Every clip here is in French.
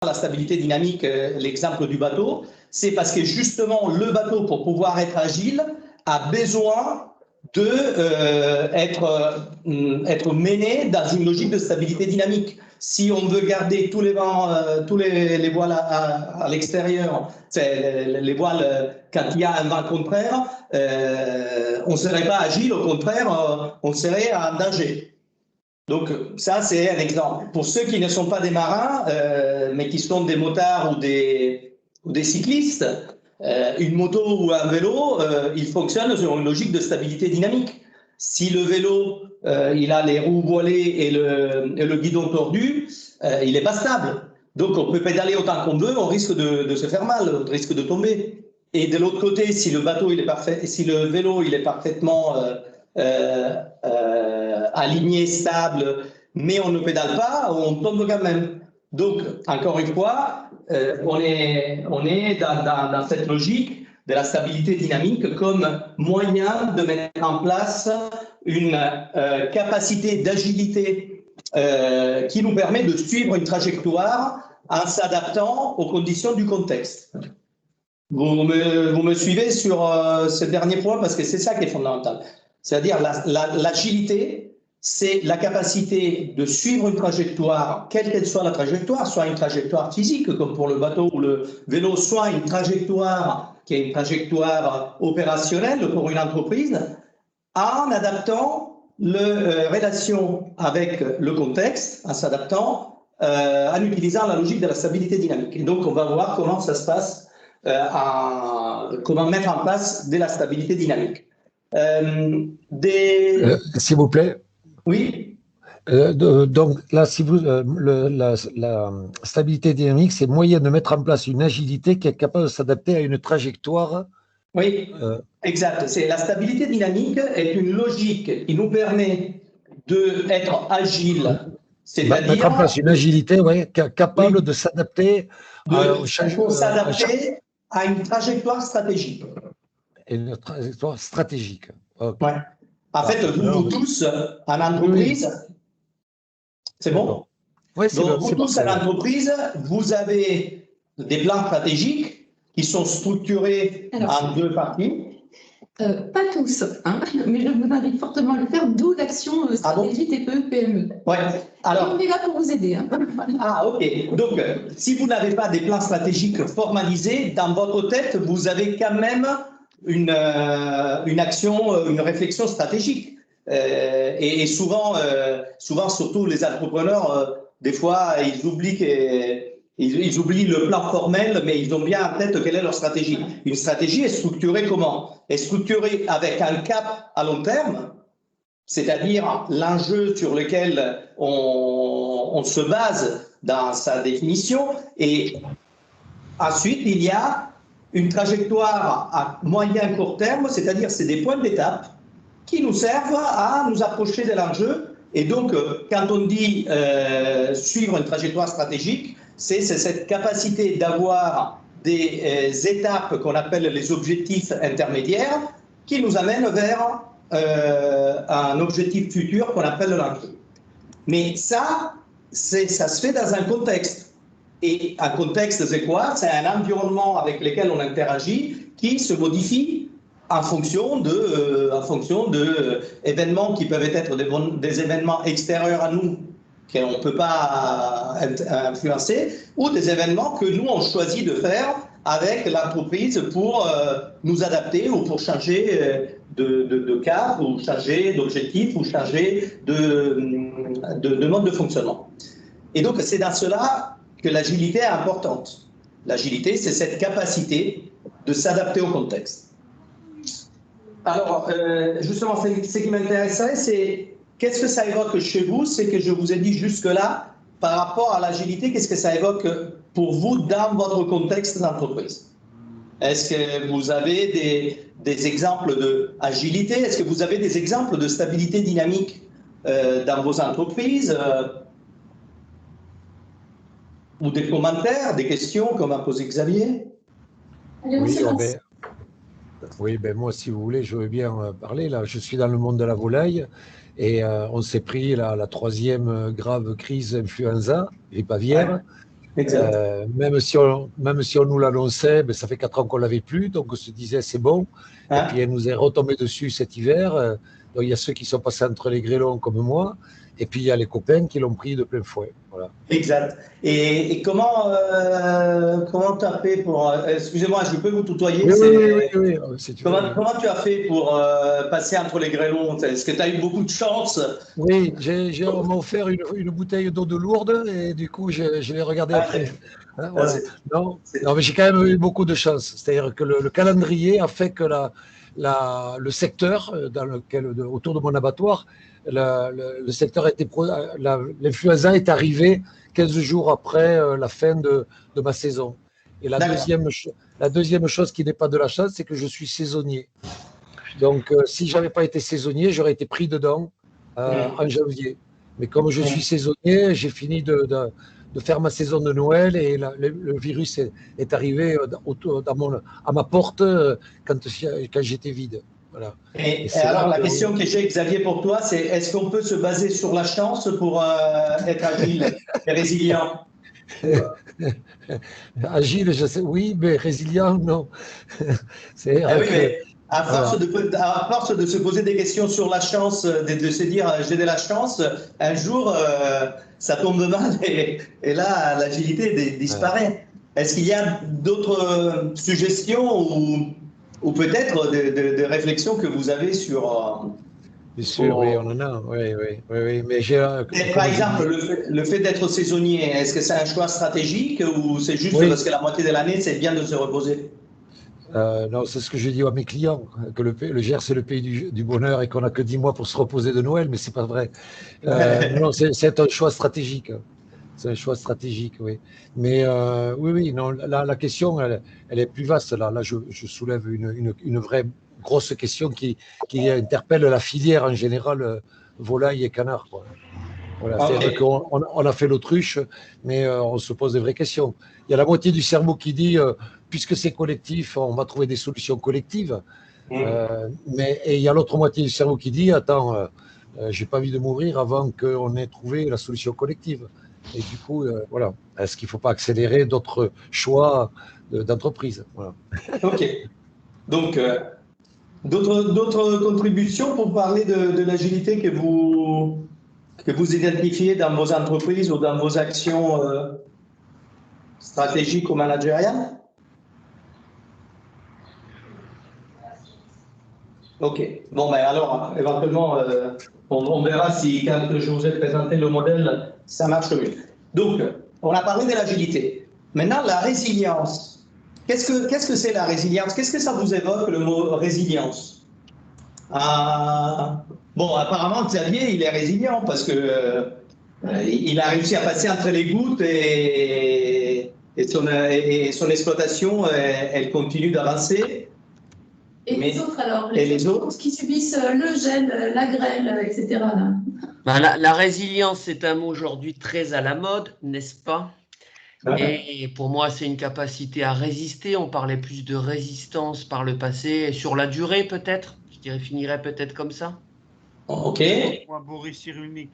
la stabilité dynamique, l'exemple du bateau, c'est parce que justement, le bateau, pour pouvoir être agile, a besoin être mené dans une logique de stabilité dynamique. Si on veut garder tous les vents, les voiles à l'extérieur, les voiles quand il y a un vent contraire, on ne serait pas agile, au contraire, on serait en danger. Donc ça, c'est un exemple. Pour ceux qui ne sont pas des marins, mais qui sont des motards ou des cyclistes, une moto ou un vélo, il fonctionne sur une logique de stabilité dynamique. Si le vélo, il a les roues voilées et le guidon tordu, il n'est pas stable. Donc on peut pédaler autant qu'on veut, on risque de se faire mal, on risque de tomber. Et de l'autre côté, si le bateau, il est parfait, si le vélo, il est parfaitement aligné, stable, mais on ne pédale pas, on tombe quand même. Donc, encore une fois, on est dans cette logique de la stabilité dynamique comme moyen de mettre en place une capacité d'agilité qui nous permet de suivre une trajectoire en s'adaptant aux conditions du contexte. Vous me suivez sur ce dernier point parce que c'est ça qui est fondamental. C'est-à-dire l'agilité, c'est la capacité de suivre une trajectoire, quelle qu'elle soit la trajectoire, soit une trajectoire physique comme pour le bateau ou le vélo, soit une trajectoire qui est une trajectoire opérationnelle pour une entreprise, en adaptant les relations avec le contexte, en s'adaptant, en utilisant la logique de la stabilité dynamique. Et donc, on va voir comment ça se passe, comment mettre en place de la stabilité dynamique. S'il vous plaît. Oui. Donc là, si vous, la stabilité dynamique, c'est moyen de mettre en place une agilité qui est capable de s'adapter à une trajectoire. Oui, exact. La stabilité dynamique est une logique qui nous permet d'être agile, c'est-à-dire mettre en place une agilité, capable de s'adapter à une trajectoire stratégique. Une trajectoire stratégique. Okay. Ouais. En fait, vous tous, en entreprise, c'est bon? Oui, donc, vous tous, en entreprise, vous avez des plans stratégiques qui sont structurés en deux parties. Pas tous, hein, mais je vous invite fortement à le faire, d'où l'action stratégie TPE-PME. Ouais. Alors, et on est là pour vous aider. Hein. Ah, ok. Donc, si vous n'avez pas des plans stratégiques formalisés, dans votre tête, vous avez quand même une action, une réflexion stratégique. Et souvent, surtout les entrepreneurs, des fois, ils oublient le plan formel, mais ils ont bien en tête quelle est leur stratégie. Une stratégie est structurée comment? Est structurée avec un cap à long terme, c'est-à-dire l'enjeu sur lequel on se base dans sa définition, et ensuite il y a une trajectoire à moyen court terme, c'est-à-dire c'est des points d'étape qui nous servent à nous approcher de l'enjeu. Et donc, quand on dit suivre une trajectoire stratégique, c'est cette capacité d'avoir des étapes qu'on appelle les objectifs intermédiaires qui nous amènent vers un objectif futur qu'on appelle l'enjeu. Mais ça se fait dans un contexte. Et un contexte, c'est quoi? C'est un environnement avec lequel on interagit qui se modifie en fonction de événements qui peuvent être des événements extérieurs à nous qu'on ne peut pas influencer, ou des événements que nous, on choisit de faire avec l'entreprise pour nous adapter ou pour changer de cap, ou changer d'objectif, ou changer de mode de fonctionnement. Et donc, c'est dans cela que l'agilité est importante. L'agilité, c'est cette capacité de s'adapter au contexte. Alors, justement, ce qui m'intéresserait, c'est qu'est-ce que ça évoque chez vous? C'est que je vous ai dit jusque-là, par rapport à l'agilité, qu'est-ce que ça évoque pour vous dans votre contexte d'entreprise? Est-ce que vous avez des exemples d'agilité? Est-ce que vous avez des exemples de stabilité dynamique dans vos entreprises? Ou des commentaires, des questions comme a posé Xavier? Oui, moi, si vous voulez, je veux bien parler. Là, je suis dans le monde de la volaille et on s'est pris la troisième grave crise influenza, grippe aviaire. Exact. Même si on nous l'annonçait, ben, ça fait 4 ans qu'on ne l'avait plus, donc on se disait c'est bon. Et puis elle nous est retombée dessus cet hiver. Donc il y a ceux qui sont passés entre les grêlons comme moi, et puis il y a les copains qui l'ont pris de plein fouet. Voilà. Exact. Et comment tu as fait pour... excusez-moi, je peux vous tutoyer? Oui, si tu veux. Comment tu as fait pour passer entre les grêlons? Est-ce que tu as eu beaucoup de chance? Oui, on m'a offert une bouteille d'eau de Lourdes et du coup, je l'ai regardé après. Hein, voilà. Non, mais j'ai quand même eu beaucoup de chance. C'est-à-dire que le calendrier a fait que le secteur autour de mon abattoir, le secteur a été l'influenza est arrivé 15 jours après la fin de ma saison. Et la deuxième chose qui n'est pas de la chance, c'est que je suis saisonnier. Donc, si je n'avais pas été saisonnier, j'aurais été pris dedans en janvier. Mais comme je suis saisonnier, j'ai fini de faire ma saison de Noël et le virus est arrivé à ma porte quand j'étais vide. Voilà. Et alors, la question que j'ai, Xavier, pour toi, c'est est-ce qu'on peut se baser sur la chance pour être agile et résilient? Agile, je sais, oui, mais résilient, non. Oui, mais à force de se poser des questions sur la chance, de se dire j'ai de la chance, un jour ça tombe mal et là l'agilité disparaît. Est-ce qu'il y a d'autres suggestions ou peut-être de réflexions que vous avez sur... Bien sûr, oui, on en a. Oui. Mais par exemple, le fait d'être saisonnier, est-ce que c'est un choix stratégique ou c'est juste parce que la moitié de l'année, c'est bien de se reposer? Non, c'est ce que je dis à mes clients, que le Gers, c'est le pays du bonheur et qu'on n'a que 10 mois pour se reposer de Noël, mais ce n'est pas vrai. Non, c'est un choix stratégique. C'est un choix stratégique, oui. Mais oui, non, la question, elle est plus vaste. Là, je soulève une vraie grosse question qui interpelle la filière en général, volaille et canard, quoi. Voilà, c'est-à-dire qu'on a fait l'autruche, mais on se pose des vraies questions. Il y a la moitié du cerveau qui dit, puisque c'est collectif, on va trouver des solutions collectives. Et il y a l'autre moitié du cerveau qui dit, attends, j'ai pas envie de mourir avant qu'on ait trouvé la solution collective. Et du coup, voilà, est-ce qu'il ne faut pas accélérer d'autres choix d'entreprise? Voilà. Ok. Donc, d'autres contributions pour parler de l'agilité que vous identifiez dans vos entreprises ou dans vos actions stratégiques ou managériales? Ok. Bon, ben alors, éventuellement, on verra si quand je vous ai présenté le modèle, ça marche mieux. Donc, on a parlé de l'agilité. Maintenant, la résilience. Qu'est-ce que c'est la résilience? Qu'est-ce que ça vous évoque, le mot résilience? Bon, apparemment, Xavier, il est résilient parce que il a réussi à passer entre les gouttes et son exploitation, elle continue d'avancer. Et les autres alors? Les autres qui subissent le gel, la grêle, etc. Là. La résilience, c'est un mot aujourd'hui très à la mode, n'est-ce pas? Et pour moi, c'est une capacité à résister. On parlait plus de résistance par le passé, sur la durée peut-être. Je définirais peut-être comme ça. Ok. Moi, Boris Cyrulnik.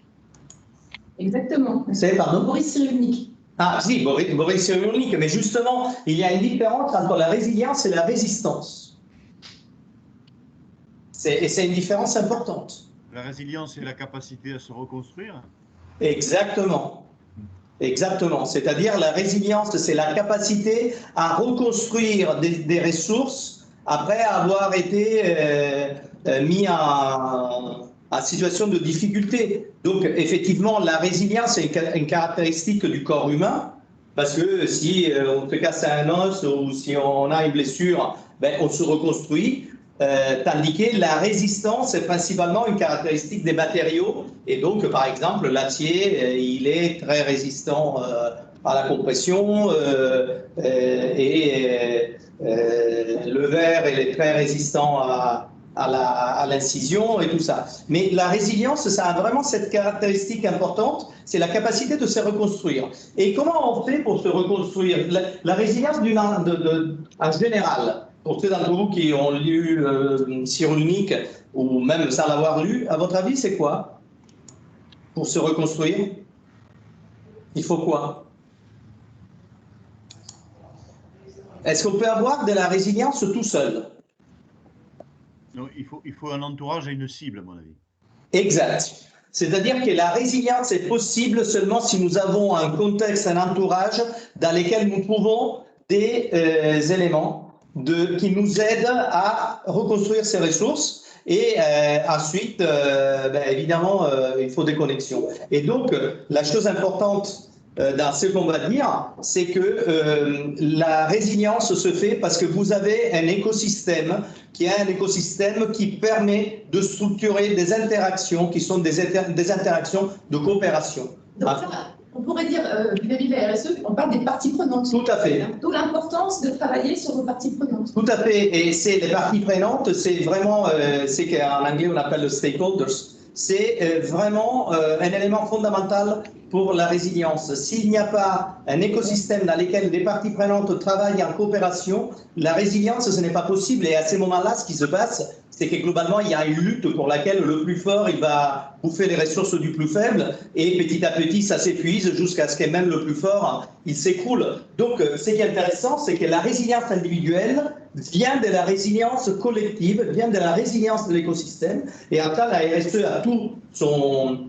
Exactement. C'est, pardon? Boris Cyrulnik. Ah si, Boris Cyrulnik. Mais justement, il y a une différence entre la résilience et la résistance. Et c'est une différence importante. La résilience, c'est la capacité à se reconstruire. Exactement. Exactement. C'est-à-dire la résilience, c'est la capacité à reconstruire des ressources après avoir été mis en situation de difficulté. Donc, effectivement, la résilience est une caractéristique du corps humain, parce que si on te casse un os ou si on a une blessure, ben, on se reconstruit. Tandis que la résistance est principalement une caractéristique des matériaux. Et donc, par exemple, l'acier, il est très résistant à la compression et le verre, il est très résistant à l'incision et tout ça. Mais la résilience, ça a vraiment cette caractéristique importante, c'est la capacité de se reconstruire. Et comment on fait pour se reconstruire? La résilience en général, pour ceux d'entre vous qui ont lu Cyrulnik ou même sans l'avoir lu, à votre avis, c'est quoi? Pour se reconstruire, il faut quoi? Est-ce qu'on peut avoir de la résilience tout seul? Non, il faut un entourage et une cible, à mon avis. Exact. C'est-à-dire que la résilience est possible seulement si nous avons un contexte, un entourage dans lequel nous trouvons des éléments qui nous aident à reconstruire ces ressources. Et ensuite, évidemment, il faut des connexions. Et donc, la chose importante dans ce qu'on va dire, c'est que la résilience se fait parce que vous avez un écosystème qui permet de structurer des interactions qui sont des interactions de coopération. Donc, on pourrait dire, vis-à-vis de la RSE, on parle des parties prenantes. Tout à fait. D'où l'importance de travailler sur vos parties prenantes. Tout à fait. Et c'est les parties prenantes, c'est vraiment, c'est qu'en anglais on appelle le stakeholders. C'est vraiment un élément fondamental pour la résilience. S'il n'y a pas un écosystème dans lequel les parties prenantes travaillent en coopération, la résilience, ce n'est pas possible. Et à ces moments-là, ce qui se passe, c'est que globalement, il y a une lutte pour laquelle le plus fort, il va bouffer les ressources du plus faible. Et petit à petit, ça s'épuise jusqu'à ce que même le plus fort, il s'écroule. Donc, ce qui est intéressant, c'est que la résilience individuelle vient de la résilience collective, vient de la résilience de l'écosystème. Et après, la RSE a tout son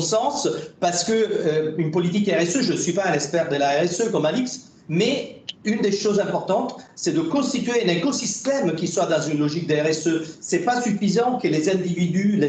sens, parce que une politique RSE, je ne suis pas un expert de la RSE comme Alix, mais une des choses importantes, c'est de constituer un écosystème qui soit dans une logique de RSE. Ce n'est pas suffisant que les individus,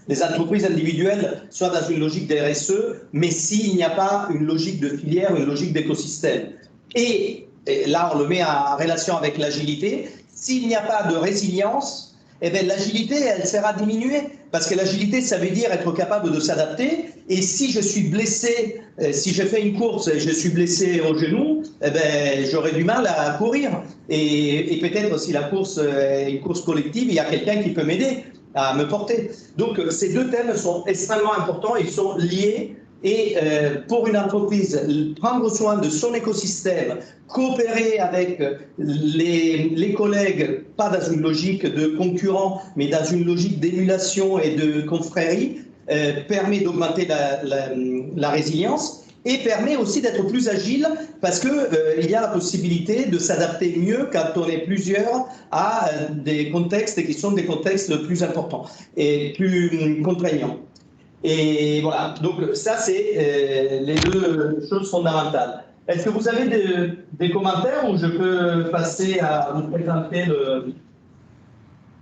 les entreprises individuelles soient dans une logique de RSE, mais s'il n'y a pas une logique de filière, une logique d'écosystème. Et là, on le met en relation avec l'agilité. S'il n'y a pas de résilience, eh bien, l'agilité, elle sera diminuée. Parce que l'agilité, ça veut dire être capable de s'adapter. Et si je suis blessé, si je fais une course et je suis blessé au genou, eh bien, j'aurai du mal à courir. Et peut-être si la course est une course collective, il y a quelqu'un qui peut m'aider à me porter. Donc, ces deux thèmes sont extrêmement importants. Ils sont liés. Et pour une entreprise, prendre soin de son écosystème, coopérer avec les collègues, pas dans une logique de concurrent, mais dans une logique d'émulation et de confrérie, permet d'augmenter la résilience et permet aussi d'être plus agile parce qu'il y a la possibilité de s'adapter mieux quand on est plusieurs à des contextes qui sont des contextes plus importants et plus contraignants. Et voilà, donc ça c'est les deux choses fondamentales. Est-ce que vous avez des commentaires ou je peux passer à vous présenter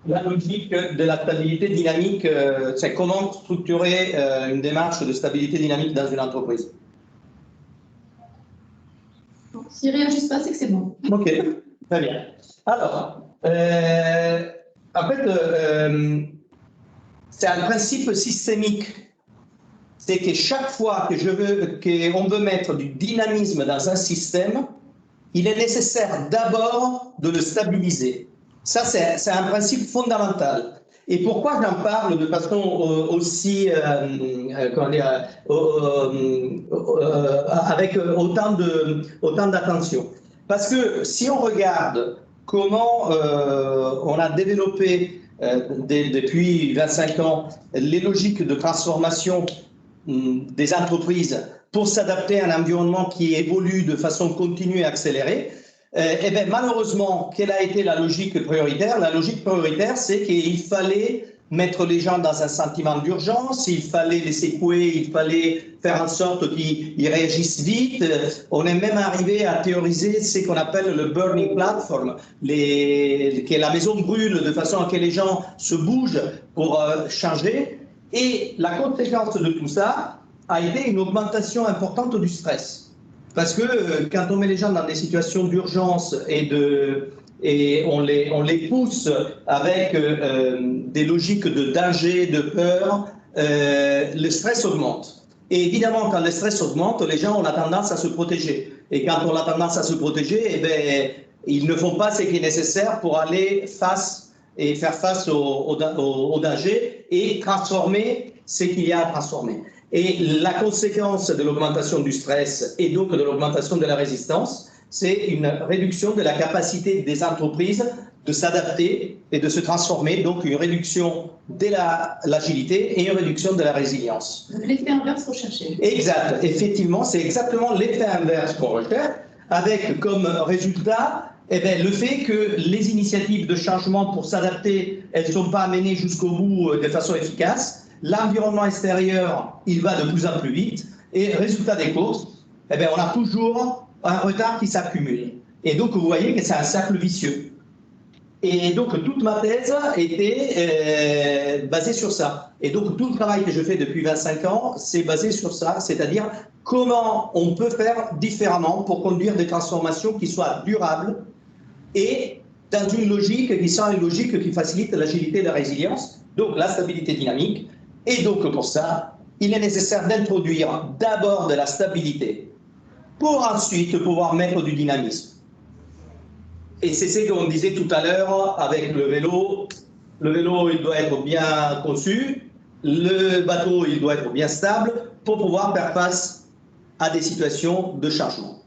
la logique de la stabilité dynamique, c'est comment structurer une démarche de stabilité dynamique dans une entreprise? S'il ne réagissent pas, c'est que c'est bon. Ok, très bien. Alors, en fait, c'est un principe systémique. C'est que chaque fois qu'on veut mettre du dynamisme dans un système, il est nécessaire d'abord de le stabiliser. Ça, c'est un principe fondamental. Et pourquoi j'en parle de façon aussi, avec autant d'attention? Parce que si on regarde comment on a développé depuis 25 ans les logiques de transformation des entreprises pour s'adapter à un environnement qui évolue de façon continue et accélérée, eh bien, malheureusement, quelle a été la logique prioritaire? La logique prioritaire, c'est qu'il fallait mettre les gens dans un sentiment d'urgence, il fallait les secouer, il fallait faire en sorte qu'ils réagissent vite. On est même arrivé à théoriser ce qu'on appelle le burning platform, que la maison brûle de façon à ce que les gens se bougent pour changer. Et la conséquence de tout ça a été une augmentation importante du stress. Parce que quand on met les gens dans des situations d'urgence et on les pousse avec des logiques de danger, de peur, le stress augmente. Et évidemment, quand le stress augmente, les gens ont la tendance à se protéger. Et quand on a tendance à se protéger, eh bien, ils ne font pas ce qui est nécessaire pour aller faire face au danger et transformer ce qu'il y a à transformer. Et la conséquence de l'augmentation du stress et donc de l'augmentation de la résistance, c'est une réduction de la capacité des entreprises de s'adapter et de se transformer, donc une réduction de l'agilité et une réduction de la résilience. L'effet inverse recherché. Exact. Effectivement, c'est exactement l'effet inverse qu'on recherche. avec comme résultat le fait que les initiatives de changement pour s'adapter, elles ne sont pas menées jusqu'au bout de façon efficace. L'environnement extérieur, il va de plus en plus vite. Et résultat des courses, on a toujours un retard qui s'accumule. Et donc, vous voyez que c'est un cercle vicieux. Et donc, toute ma thèse était basée sur ça. Et donc, tout le travail que je fais depuis 25 ans, c'est basé sur ça, c'est-à-dire comment on peut faire différemment pour conduire des transformations qui soient durables et dans une logique qui soit une logique qui facilite l'agilité et la résilience, donc la stabilité dynamique. Et donc, pour ça, il est nécessaire d'introduire d'abord de la stabilité pour ensuite pouvoir mettre du dynamisme. Et c'est ce qu'on disait tout à l'heure avec le vélo. Le vélo, il doit être bien conçu. Le bateau, il doit être bien stable pour pouvoir faire face à des situations de changement.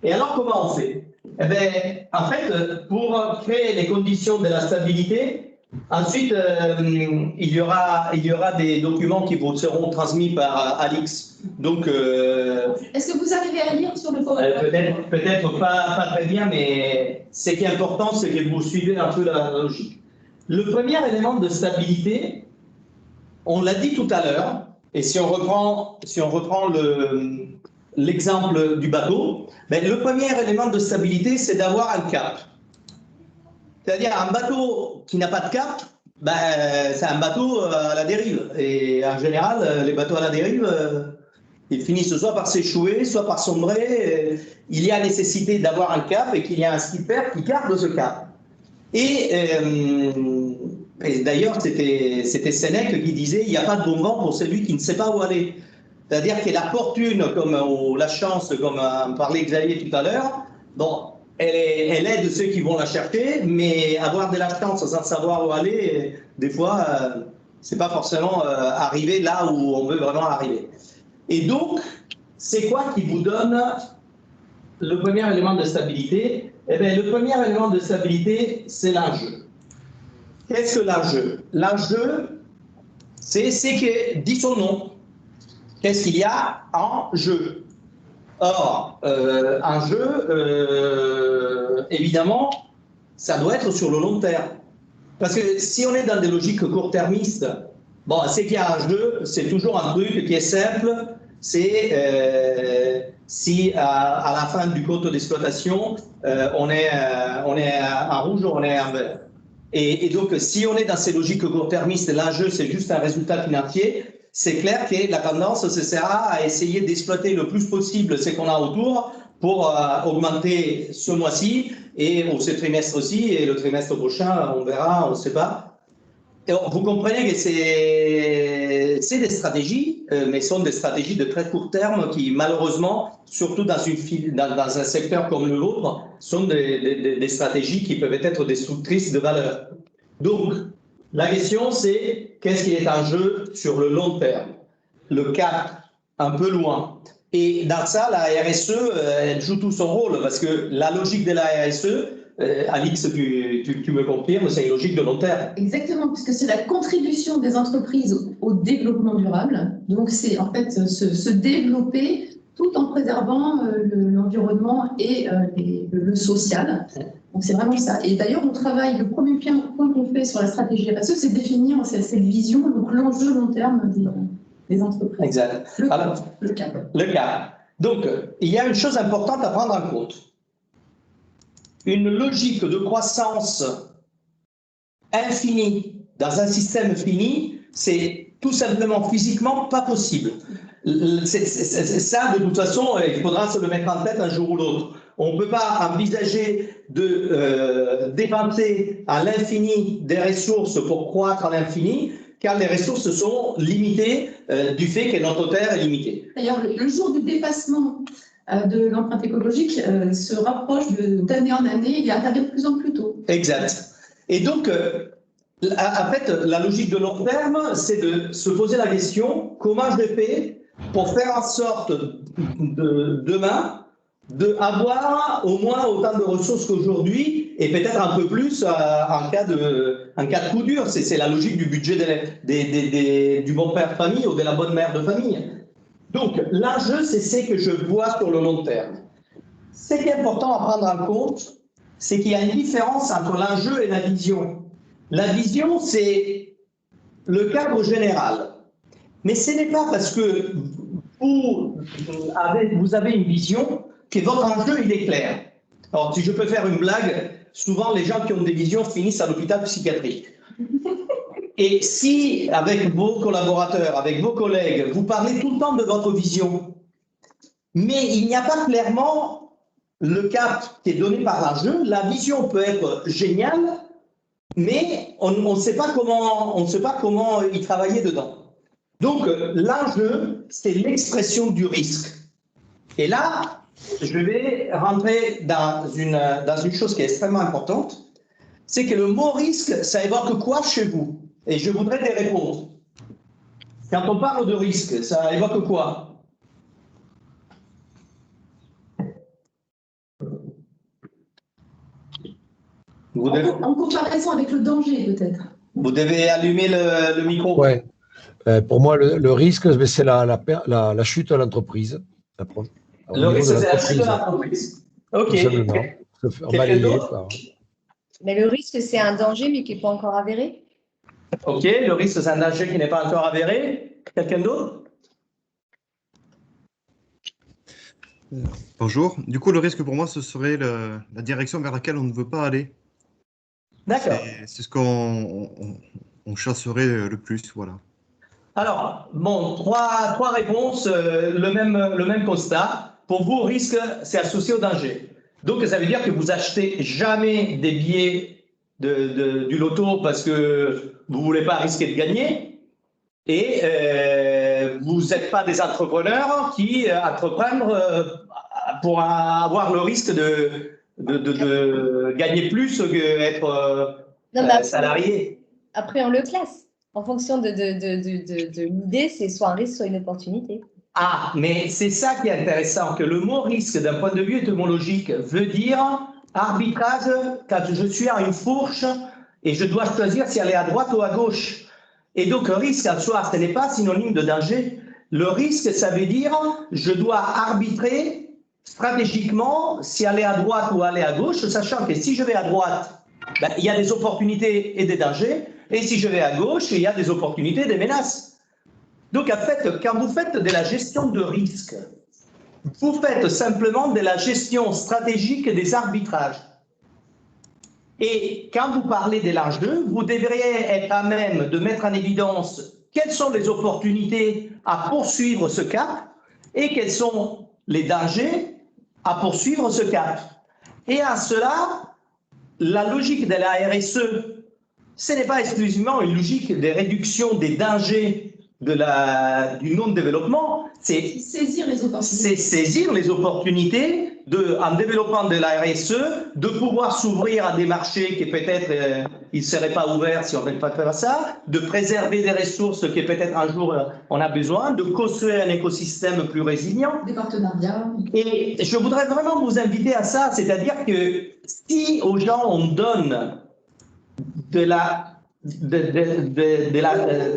Et alors, comment on fait? En fait, pour créer les conditions de la stabilité, ensuite, il y aura des documents qui vous seront transmis par Alix. Donc, est-ce que vous arrivez à lire sur le PowerPoint? Peut-être pas très bien, mais ce qui est important, c'est que vous suivez un peu la logique. Le premier élément de stabilité, on l'a dit tout à l'heure, et si on reprend l'exemple du bateau, le premier élément de stabilité, c'est d'avoir un cap. C'est-à-dire un bateau qui n'a pas de cap, c'est un bateau à la dérive. Et en général, les bateaux à la dérive, ils finissent soit par s'échouer, soit par sombrer. Il y a nécessité d'avoir un cap et qu'il y a un skipper qui garde ce cap. Et d'ailleurs, c'était Sénèque qui disait « il n'y a pas de bon vent pour celui qui ne sait pas où aller ». C'est-à-dire que la fortune, ou la chance, comme en parlait Xavier tout à l'heure, bon, elle aide ceux qui vont la chercher, mais avoir de la chance sans savoir où aller, des fois, c'est pas forcément arriver là où on veut vraiment arriver. Et donc, c'est quoi qui vous donne le premier élément de stabilité? Le premier élément de stabilité, c'est l'enjeu. Qu'est-ce que l'enjeu? L'enjeu, c'est ce que dit son nom. Qu'est-ce qu'il y a en jeu? Or, un jeu, évidemment, ça doit être sur le long terme. Parce que si on est dans des logiques court-termistes, bon, c'est qu'il y a un jeu, c'est toujours un truc qui est simple, c'est si à la fin du compte d'exploitation, on est en rouge ou on est en vert. Et donc, si on est dans ces logiques court-termistes, l'enjeu, c'est juste un résultat financier, c'est clair que la tendance, ce sera à essayer d'exploiter le plus possible ce qu'on a autour pour augmenter ce mois-ci et ce trimestre aussi, et le trimestre prochain, on verra, on ne sait pas. Et vous comprenez que c'est des stratégies, mais ce sont des stratégies de très court terme qui, malheureusement, surtout dans un secteur comme le vôtre, sont des stratégies qui peuvent être destructrices de valeur. Donc, la question, c'est qu'est-ce qui est en jeu sur le long terme? Le cap, un peu loin. Et dans ça, la RSE, elle joue tout son rôle, parce que la logique de la RSE, Alix, tu me confirmes, c'est une logique de long terme. Exactement, puisque c'est la contribution des entreprises au développement durable. Donc, c'est en fait se développer tout en préservant l'environnement et le social. Donc, c'est vraiment ça. Et d'ailleurs, on travaille, le premier point qu'on fait sur la stratégie RSE, c'est définir cette vision, donc l'enjeu long terme des entreprises. Exact. Le cap. cap. Le cap. Donc, il y a une chose importante à prendre en compte. Une logique de croissance infinie dans un système fini, c'est tout simplement physiquement pas possible. Ça, de toute façon, il faudra se le mettre en tête un jour ou l'autre. On ne peut pas envisager de dépenser à l'infini des ressources pour croître à l'infini, car les ressources sont limitées du fait que notre Terre est limitée. D'ailleurs, le jour du dépassement de l'empreinte écologique se rapproche d'année en année, il intervient de plus en plus tôt. Exact. Et donc, en fait, la logique de long terme, c'est de se poser la question, comment je fais pour faire en sorte demain d'avoir au moins autant de ressources qu'aujourd'hui et peut-être un peu plus en cas de coup dur. C'est la logique du budget du bon père de famille ou de la bonne mère de famille. Donc, l'enjeu, c'est ce que je vois sur le long terme. Ce qui est important à prendre en compte, c'est qu'il y a une différence entre l'enjeu et la vision. La vision, c'est le cadre général. Mais ce n'est pas parce que vous avez une vision que votre enjeu, il est clair. Alors, si je peux faire une blague, souvent les gens qui ont des visions finissent à l'hôpital psychiatrique. Et si, avec vos collaborateurs, avec vos collègues, vous parlez tout le temps de votre vision, mais il n'y a pas clairement le cap qui est donné par l'enjeu, la vision peut être géniale, mais on ne sait pas comment y travailler dedans. Donc, l'enjeu, c'est l'expression du risque. Et là, je vais rentrer dans une chose qui est extrêmement importante, c'est que le mot risque, ça évoque quoi chez vous? Et je voudrais des réponses. Quand on parle de risque, ça évoque quoi? En comparaison avec le danger, peut-être. Vous devez allumer le micro. Oui. Pour moi, le risque, c'est la chute de l'entreprise. Le risque, c'est la chute de l'entreprise. OK. Mais le risque, c'est un danger, mais qui n'est pas encore avéré. OK. Le risque, c'est un danger qui n'est pas encore avéré. Quelqu'un d'autre? Bonjour. Du coup, le risque pour moi, ce serait la direction vers laquelle on ne veut pas aller. D'accord. C'est ce qu'on chasserait le plus, voilà. Alors, bon, trois réponses, le même constat. Pour vous, risque, c'est associé au danger. Donc, ça veut dire que vous achetez jamais des billets du loto parce que vous ne voulez pas risquer de gagner. Et vous n'êtes pas des entrepreneurs qui entreprennent pour avoir le risque de gagner plus qu'être salarié. Après, on le classe. En fonction de l'idée, c'est soit un risque, soit une opportunité. Ah, mais c'est ça qui est intéressant, que le mot risque, d'un point de vue étymologique, veut dire arbitrage quand je suis à une fourche et je dois choisir si aller à droite ou à gauche. Et donc, risque en soi, ce n'est pas synonyme de danger. Le risque, ça veut dire je dois arbitrer stratégiquement si aller à droite ou aller à gauche, sachant que si je vais à droite, ben, il y a des opportunités et des dangers, et si je vais à gauche, il y a des opportunités et des menaces. Donc, en fait, quand vous faites de la gestion de risque, vous faites simplement de la gestion stratégique des arbitrages. Et quand vous parlez de l'enjeu, vous devriez être à même de mettre en évidence quelles sont les opportunités à poursuivre ce cap et quels sont les dangers à poursuivre ce cap. Et à cela, la logique de la RSE, ce n'est pas exclusivement une logique de réduction des dangers du non-développement, c'est saisir les opportunités. C'est saisir les opportunités en développant de la RSE, de pouvoir s'ouvrir à des marchés qui peut-être ils ne seraient pas ouverts si on n'avait pas fait ça, de préserver des ressources que peut-être un jour on a besoin, de construire un écosystème plus résilient. Des partenariats. Et je voudrais vraiment vous inviter à ça, c'est-à-dire que si aux gens on donne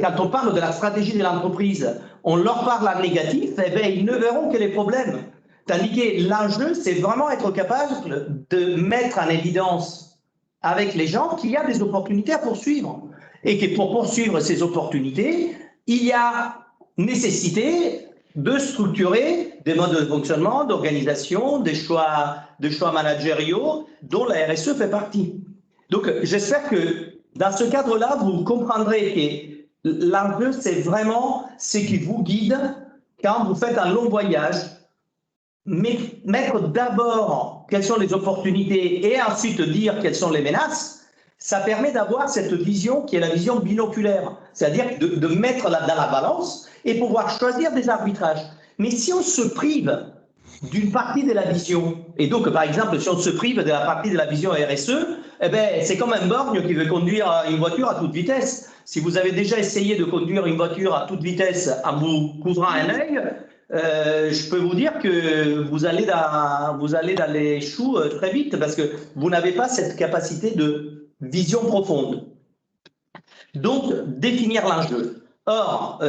quand on parle de la stratégie de l'entreprise, on leur parle en négatif, eh bien, ils ne verront que les problèmes. Tandis que l'enjeu, c'est vraiment être capable de mettre en évidence avec les gens qu'il y a des opportunités à poursuivre. Et que pour poursuivre ces opportunités, il y a nécessité de structurer des modes de fonctionnement, d'organisation, des choix managériaux dont la RSE fait partie. Donc, j'espère que dans ce cadre-là, vous comprendrez que l'enjeu, c'est vraiment ce qui vous guide quand vous faites un long voyage. Mettre d'abord quelles sont les opportunités et ensuite dire quelles sont les menaces, ça permet d'avoir cette vision qui est la vision binoculaire, c'est-à-dire de mettre dans la balance et pouvoir choisir des arbitrages. Mais si on se prive d'une partie de la vision, et donc par exemple si on se prive de la partie de la vision RSE, eh ben, c'est comme un borgne qui veut conduire une voiture à toute vitesse. Si vous avez déjà essayé de conduire une voiture à toute vitesse en vous couvrant un œil, je peux vous dire que vous allez dans les choux très vite parce que vous n'avez pas cette capacité de vision profonde. Donc, définir l'enjeu. Or,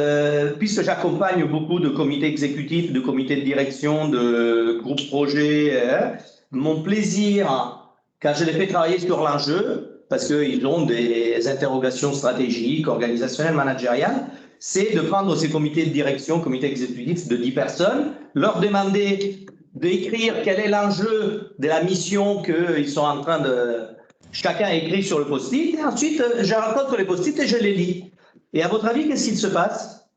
puisque j'accompagne beaucoup de comités exécutifs, de comités de direction, de groupes projets, mon plaisir, quand je les fais travailler sur l'enjeu, parce qu'ils ont des interrogations stratégiques, organisationnelles, managériales, c'est de prendre ces comités de direction, comités exécutifs de 10 personnes, leur demander d'écrire quel est l'enjeu de la mission qu'ils sont en train de… Chacun écrit sur le post-it, et ensuite, je rencontre les post-it et je les lis. Et à votre avis, qu'est-ce qu'il se passe?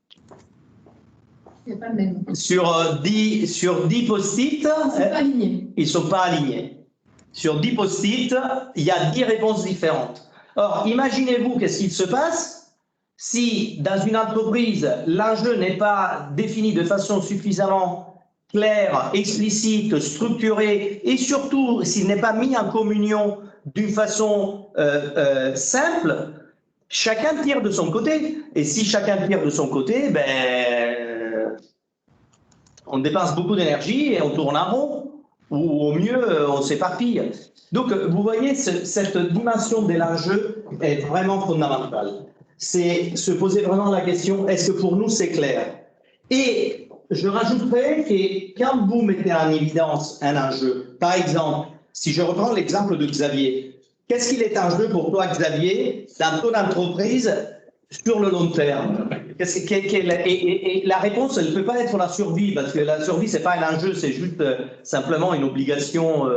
C'est pas le même. Sur 10 post-it, C'est pas aligné. ils ne sont pas alignés. Sur 10 post-it, il y a 10 réponses différentes. Or, imaginez-vous qu'est-ce qu'il se passe si, dans une entreprise, l'enjeu n'est pas défini de façon suffisamment claire, explicite, structurée, et surtout, s'il n'est pas mis en communion d'une façon simple. Chacun tire de son côté. Et si chacun tire de son côté, ben, on dépense beaucoup d'énergie et on tourne en rond. Ou au mieux, on s'éparpille. Donc, vous voyez, cette dimension de l'enjeu est vraiment fondamentale. C'est se poser vraiment la question, est-ce que pour nous, c'est clair? Et je rajouterais que quand vous mettez en évidence un enjeu, par exemple, si je reprends l'exemple de Xavier, qu'est-ce qu'il est en jeu pour toi, Xavier, dans ton entreprise sur le long terme? Et la réponse, elle ne peut pas être la survie, parce que la survie, ce n'est pas un enjeu, c'est juste simplement une obligation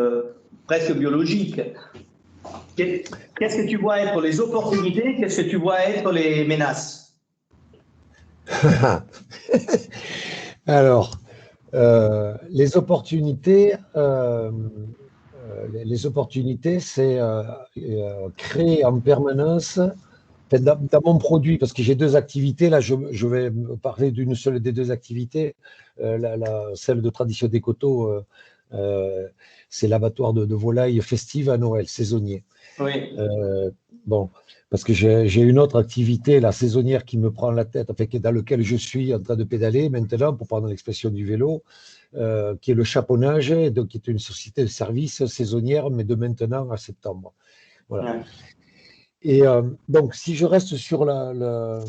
presque biologique. Qu'est-ce que tu vois être les opportunités? Qu'est-ce que tu vois être les menaces? Alors, les opportunités, c'est créer en permanence, dans mon produit, parce que j'ai deux activités, là je vais parler d'une seule des deux activités, celle de Tradition des Coteaux, c'est l'abattoir de volailles festive à Noël, saisonnier. Oui. Bon, parce que j'ai une autre activité, la saisonnière, qui me prend la tête, enfin, dans laquelle je suis en train de pédaler maintenant, pour prendre l'expression du vélo, qui est le chaponnage, donc, qui est une société de services saisonnière, mais de maintenant à septembre. Voilà. Ouais. Et donc, si je reste sur l'enjeu,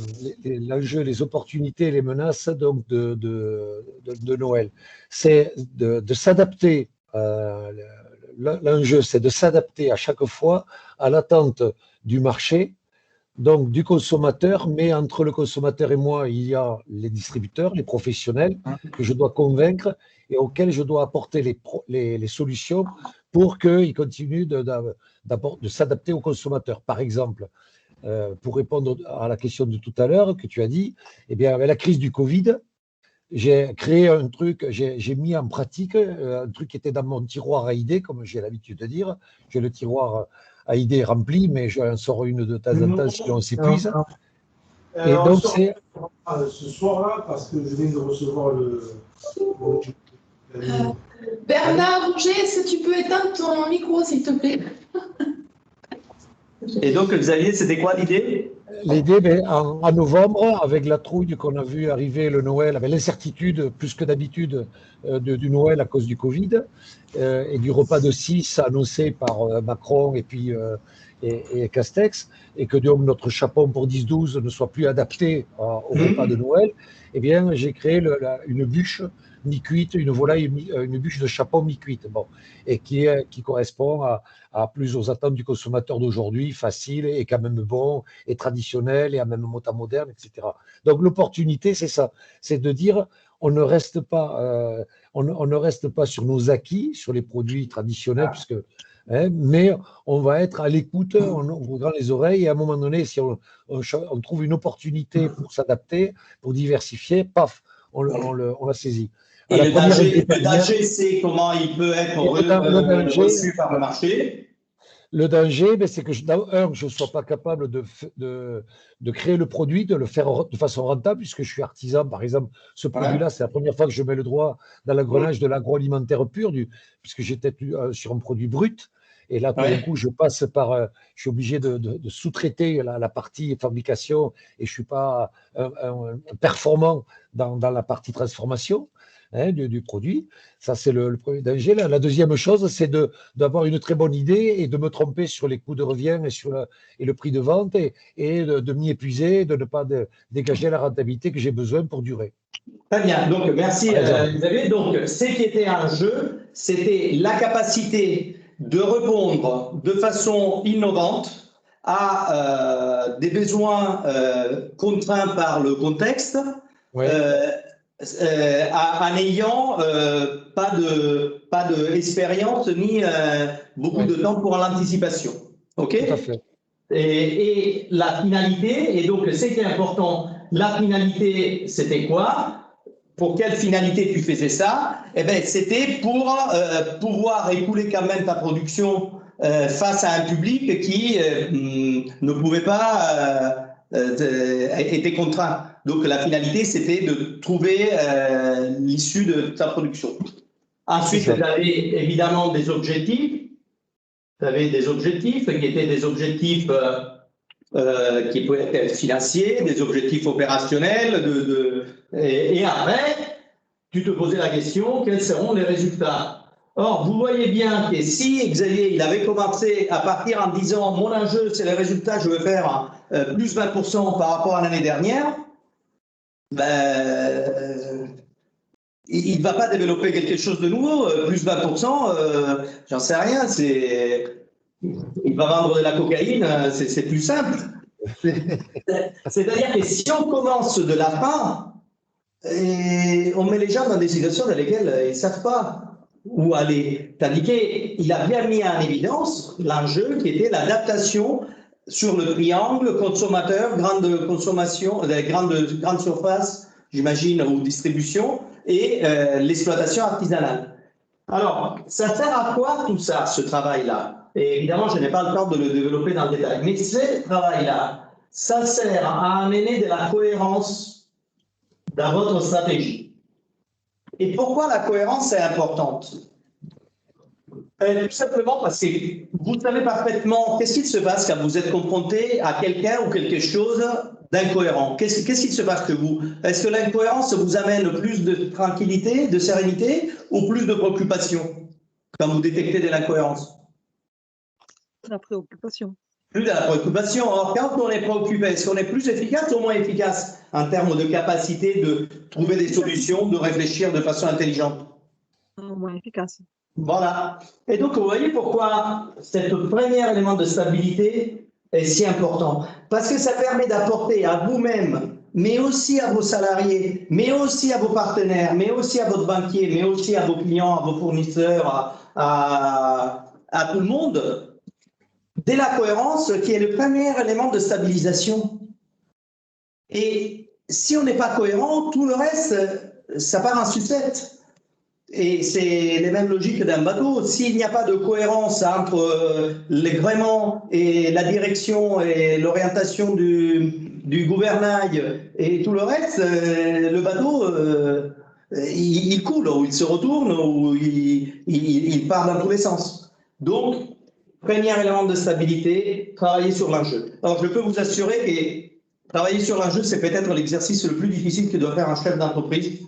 les opportunités, les menaces donc de Noël, c'est de s'adapter. L'enjeu, c'est de s'adapter à chaque fois à l'attente du marché, donc du consommateur, mais entre le consommateur et moi, il y a les distributeurs, les professionnels que je dois convaincre et auxquels je dois apporter les solutions pour qu'ils continuent de s'adapter aux consommateurs. Par exemple, pour répondre à la question de tout à l'heure que tu as dit, eh bien, avec la crise du Covid, j'ai créé un truc, j'ai mis en pratique un truc qui était dans mon tiroir à idées, comme j'ai l'habitude de dire. J'ai le tiroir à idées rempli, mais j'en sors une de temps en temps si on s'épuise. Et donc c'est ce soir-là, parce que je viens de recevoir Bernard Rouget, est-ce que tu peux éteindre ton micro, s'il te plaît? Et donc, Xavier, c'était quoi l'idée? L'idée, en novembre, avec la trouille qu'on a vu arriver le Noël, avec l'incertitude plus que d'habitude du Noël à cause du Covid et du repas de 6 annoncé par Macron et puis et Castex, et que donc notre chapon pour 10-12 ne soit plus adapté au repas de Noël, eh bien, j'ai créé une bûche mi-cuite, une volaille, une bûche de chapon mi-cuite, bon, et qui correspond à plus aux attentes du consommateur d'aujourd'hui, facile et quand même bon, et traditionnel, et à même mot moderne, etc. Donc l'opportunité, c'est ça, c'est de dire on ne reste pas, on ne reste pas sur nos acquis, sur les produits traditionnels, puisque mais on va être à l'écoute, on ouvrira les oreilles, et à un moment donné, si on trouve une opportunité pour s'adapter, pour diversifier, paf, on la saisit. Et le danger, c'est comment il peut être reçu par le marché. Le danger, c'est que je ne sois pas capable de créer le produit, de le faire de façon rentable, puisque je suis artisan. Par exemple, ce produit-là, c'est la première fois que je mets le doigt dans l'engrenage de l'agroalimentaire pur, puisque j'étais sur un produit brut. Et là, tout d'un coup, je suis obligé de sous-traiter la partie fabrication, et je ne suis pas performant dans la partie transformation. hein, du produit. Ça, c'est le premier danger. La deuxième chose, c'est d'avoir une très bonne idée et de me tromper sur les coûts de revient et le prix de vente et de m'y épuiser, de ne pas dégager la rentabilité que j'ai besoin pour durer. Très bien, donc merci Xavier. Donc, ce qui était un jeu, c'était la capacité de répondre de façon innovante à des besoins contraints par le contexte, Ouais. en n'ayant pas d'expérience ni beaucoup de temps pour l'anticipation. OK? Tout à fait. Et la finalité, et donc ce qui est important, la finalité, c'était quoi? Pour quelle finalité tu faisais ça? Eh bien, c'était pour pouvoir écouler quand même ta production face à un public qui ne pouvait pas, était contraint. Donc, la finalité, c'était de trouver l'issue de ta production. Ensuite, tu avais évidemment des objectifs. Tu avais des objectifs qui étaient des objectifs qui pouvaient être financiers, des objectifs opérationnels, et après, tu te posais la question, quels seront les résultats? Or, vous voyez bien que si Xavier, il avait commencé à partir en disant, mon enjeu, c'est les résultats, je veux faire plus 20% par rapport à l'année dernière, ben, il ne va pas développer quelque chose de nouveau. Plus 20%, j'en sais rien, il va vendre de la cocaïne, c'est plus simple. C'est-à-dire que si on commence de la fin, et on met les gens dans des situations dans lesquelles ils ne savent pas où aller. Tandis qu'il a bien mis en évidence l'enjeu qui était l'adaptation sur le triangle consommateur, grande consommation, grande surface, j'imagine, ou distribution, et l'exploitation artisanale. Alors, ça sert à quoi tout ça, ce travail-là? Et évidemment, je n'ai pas le temps de le développer dans le détail, mais ce travail-là, ça sert à amener de la cohérence dans votre stratégie. Et pourquoi la cohérence est importante? Tout simplement parce que vous savez parfaitement qu'est-ce qu'il se passe quand vous êtes confronté à quelqu'un ou quelque chose d'incohérent. Qu'est-ce qu'il se passe que vous? Est-ce que l'incohérence vous amène plus de tranquillité, de sérénité ou plus de préoccupation quand vous détectez de l'incohérence? La préoccupation. Plus de la préoccupation. Or, quand on est préoccupé, est-ce qu'on est plus efficace ou moins efficace en termes de capacité de trouver des solutions, de réfléchir de façon intelligente? Moins efficace. Voilà. Et donc, vous voyez pourquoi cet premier élément de stabilité est si important. Parce que ça permet d'apporter à vous-même, mais aussi à vos salariés, mais aussi à vos partenaires, mais aussi à votre banquier, mais aussi à vos clients, à vos fournisseurs, à tout le monde, de la cohérence qui est le premier élément de stabilisation. Et si on n'est pas cohérent, tout le reste, ça part en sucette. Et c'est les mêmes logiques d'un bateau. S'il n'y a pas de cohérence entre les gréements et la direction et l'orientation du gouvernail et tout le reste, le bateau, il coule, ou il se retourne, ou il part dans tous les sens. Donc, premier élément de stabilité, travailler sur l'enjeu. Alors, je peux vous assurer que travailler sur l'enjeu, c'est peut-être l'exercice le plus difficile que doit faire un chef d'entreprise.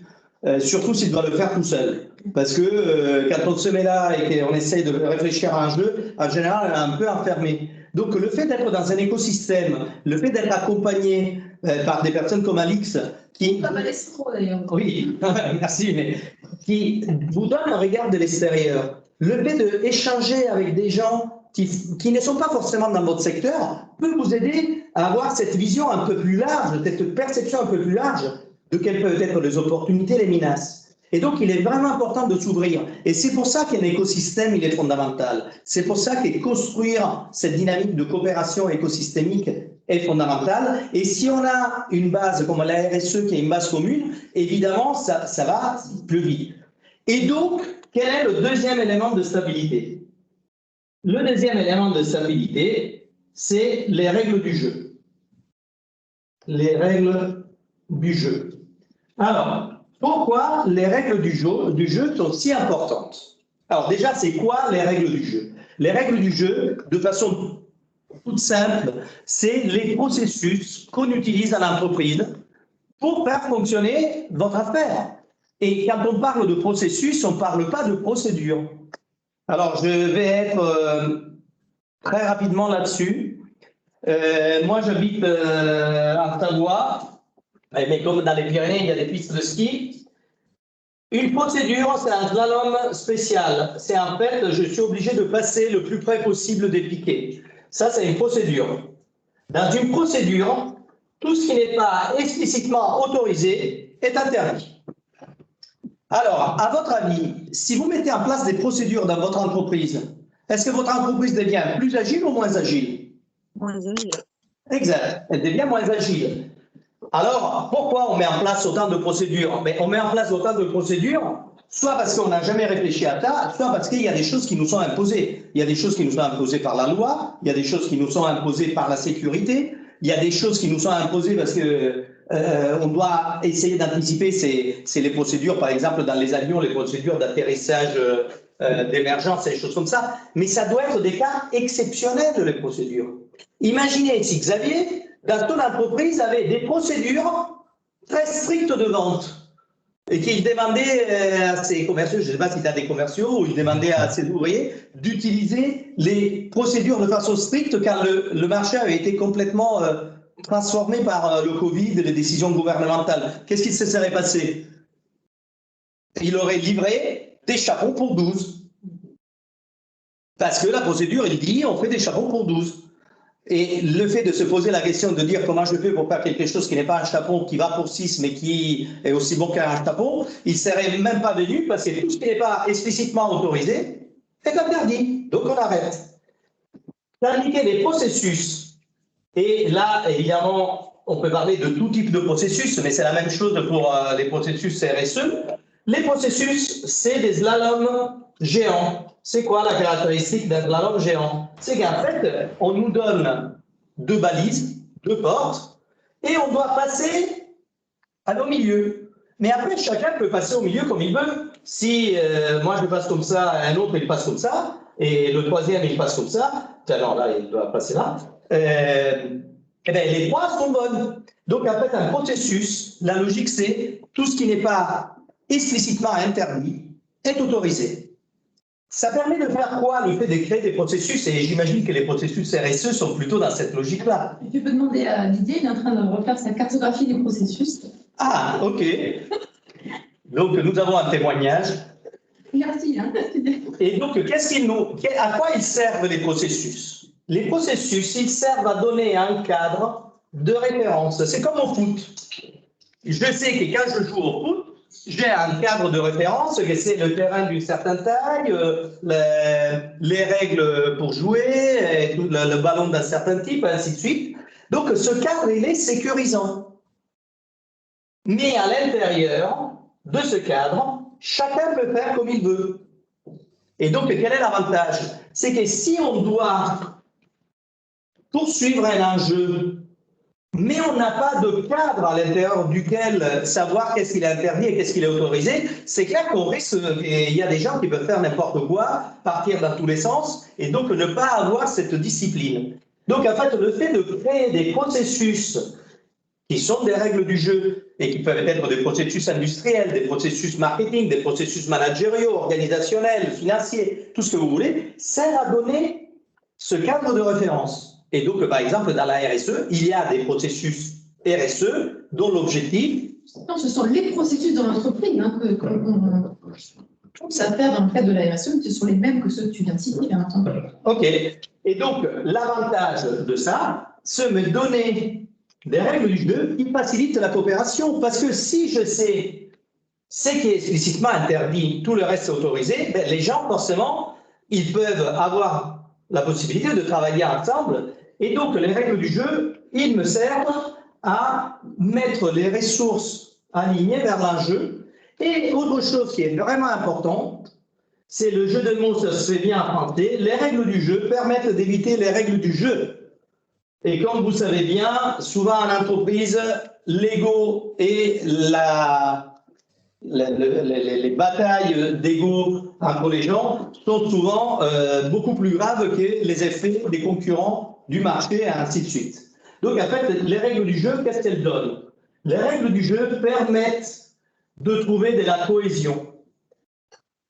Surtout s'il doit le faire tout seul. Parce que quand on se met là et qu'on essaye de réfléchir à un jeu, en général, on est un peu enfermé. Donc le fait d'être dans un écosystème, le fait d'être accompagné par des personnes comme Alix, qui... Comme Alessandro d'ailleurs. Oui, merci, mais qui vous donne un regard de l'extérieur. Le fait d'échanger avec des gens qui ne sont pas forcément dans votre secteur peut vous aider à avoir cette vision un peu plus large, cette perception un peu plus large de quelles peuvent être les opportunités, les menaces. Et donc, il est vraiment important de s'ouvrir. Et c'est pour ça qu'un écosystème, il est fondamental. C'est pour ça que construire cette dynamique de coopération écosystémique est fondamentale. Et si on a une base comme la RSE, qui est une base commune, évidemment, ça va plus vite. Et donc, quel est le deuxième élément de stabilité? Le deuxième élément de stabilité, c'est les règles du jeu. Les règles du jeu. Alors, pourquoi les règles du jeu sont si importantes? Alors déjà, c'est quoi les règles du jeu? Les règles du jeu, de façon toute simple, c'est les processus qu'on utilise à l'entreprise pour faire fonctionner votre affaire. Et quand on parle de processus, on ne parle pas de procédure. Alors, je vais être très rapidement là-dessus. Moi, j'habite en Savoie, mais comme dans les Pyrénées, il y a des pistes de ski. Une procédure, c'est un slalom spécial. C'est en fait, je suis obligé de passer le plus près possible des piquets. Ça, c'est une procédure. Dans une procédure, tout ce qui n'est pas explicitement autorisé est interdit. Alors, à votre avis, si vous mettez en place des procédures dans votre entreprise, est-ce que votre entreprise devient plus agile ou moins agile? Moins agile. Exact, elle devient moins agile. Alors, pourquoi on met en place autant de procédures? On met en place autant de procédures, soit parce qu'on n'a jamais réfléchi à ça, soit parce qu'il y a des choses qui nous sont imposées. Il y a des choses qui nous sont imposées par la loi, il y a des choses qui nous sont imposées par la sécurité, il y a des choses qui nous sont imposées parce que on doit essayer d'anticiper, c'est les procédures, par exemple, dans les avions, les procédures d'atterrissage d'émergence et des choses comme ça. Mais ça doit être des cas exceptionnels, les procédures. Imaginez si Xavier, dans ton entreprise, avait des procédures très strictes de vente et qu'il demandait à ses commerciaux, je ne sais pas si tu as des commerciaux, ou il demandait à ses ouvriers d'utiliser les procédures de façon stricte car le marché avait été complètement transformé par le Covid et les décisions gouvernementales. Qu'est-ce qui se serait passé? Il aurait livré des chapeaux pour 12. Parce que la procédure, il dit, on fait des chapeaux pour 12. Et le fait de se poser la question de dire comment je fais pour faire quelque chose qui n'est pas un chapeau, qui va pour 6, mais qui est aussi bon qu'un chapeau, il ne serait même pas venu parce que tout ce qui n'est pas explicitement autorisé est interdit. Donc on arrête. Indiquer les processus. Et là, évidemment, on peut parler de tout type de processus, mais c'est la même chose pour les processus RSE. Les processus, c'est des slaloms géants. C'est quoi la caractéristique d'un slalom géant? C'est qu'en fait, on nous donne 2 balises, 2 portes, et on doit passer à nos milieux. Mais après, chacun peut passer au milieu comme il veut. Si moi je passe comme ça, un autre il passe comme ça, et le troisième il passe comme ça, alors là il doit passer là, eh bien, les 3 sont bonnes. Donc en fait, un processus, la logique c'est tout ce qui n'est pas explicitement interdit est autorisé. Ça permet de faire quoi, le fait de créer des processus? Et j'imagine que les processus RSE sont plutôt dans cette logique-là. Tu peux demander à Didier, il est en train de refaire sa cartographie des processus. Ah, ok. Donc, nous avons un témoignage. Merci. Hein. Et donc, à quoi ils servent les processus? Les processus, ils servent à donner un cadre de référence. C'est comme au foot. Je sais que quand je joue au foot, j'ai un cadre de référence, c'est le terrain d'une certaine taille, les règles pour jouer, le ballon d'un certain type, ainsi de suite. Donc, ce cadre, il est sécurisant. Mais à l'intérieur de ce cadre, chacun peut faire comme il veut. Et donc, quel est l'avantage? C'est que si on doit poursuivre un enjeu, mais on n'a pas de cadre à l'intérieur duquel savoir qu'est-ce qu'il est interdit et qu'est-ce qu'il est autorisé, c'est clair qu'on risque, et il y a des gens qui peuvent faire n'importe quoi, partir dans tous les sens, et donc ne pas avoir cette discipline. Donc en fait, le fait de créer des processus qui sont des règles du jeu, et qui peuvent être des processus industriels, des processus marketing, des processus managériaux, organisationnels, financiers, tout ce que vous voulez, sert à donner ce cadre de référence. Et donc, par exemple, dans la RSE, il y a des processus RSE dont l'objectif... Non, ce sont les processus dans l'entreprise hein, qu'on ça fait dans le cadre de la RSE, ce sont les mêmes que ceux que tu viens de citer, bien entendu. OK. Et donc, l'avantage de ça, c'est me donner des règles du jeu qui facilitent la coopération. Parce que si je sais ce qui est explicitement interdit, tout le reste est autorisé, ben, les gens, forcément, ils peuvent avoir la possibilité de travailler ensemble. Et donc, les règles du jeu, ils me servent à mettre les ressources alignées vers l'enjeu. Et autre chose qui est vraiment importante, c'est le jeu de mots, ça se fait bien en français. Les règles du jeu permettent d'éviter les règles du jeu. Et comme vous savez bien, souvent en entreprise, l'ego et les batailles d'ego entre les gens sont souvent beaucoup plus graves que les effets des concurrents du marché et ainsi de suite. Donc en fait, les règles du jeu, qu'est-ce qu'elles donnent? Les règles du jeu permettent de trouver de la cohésion.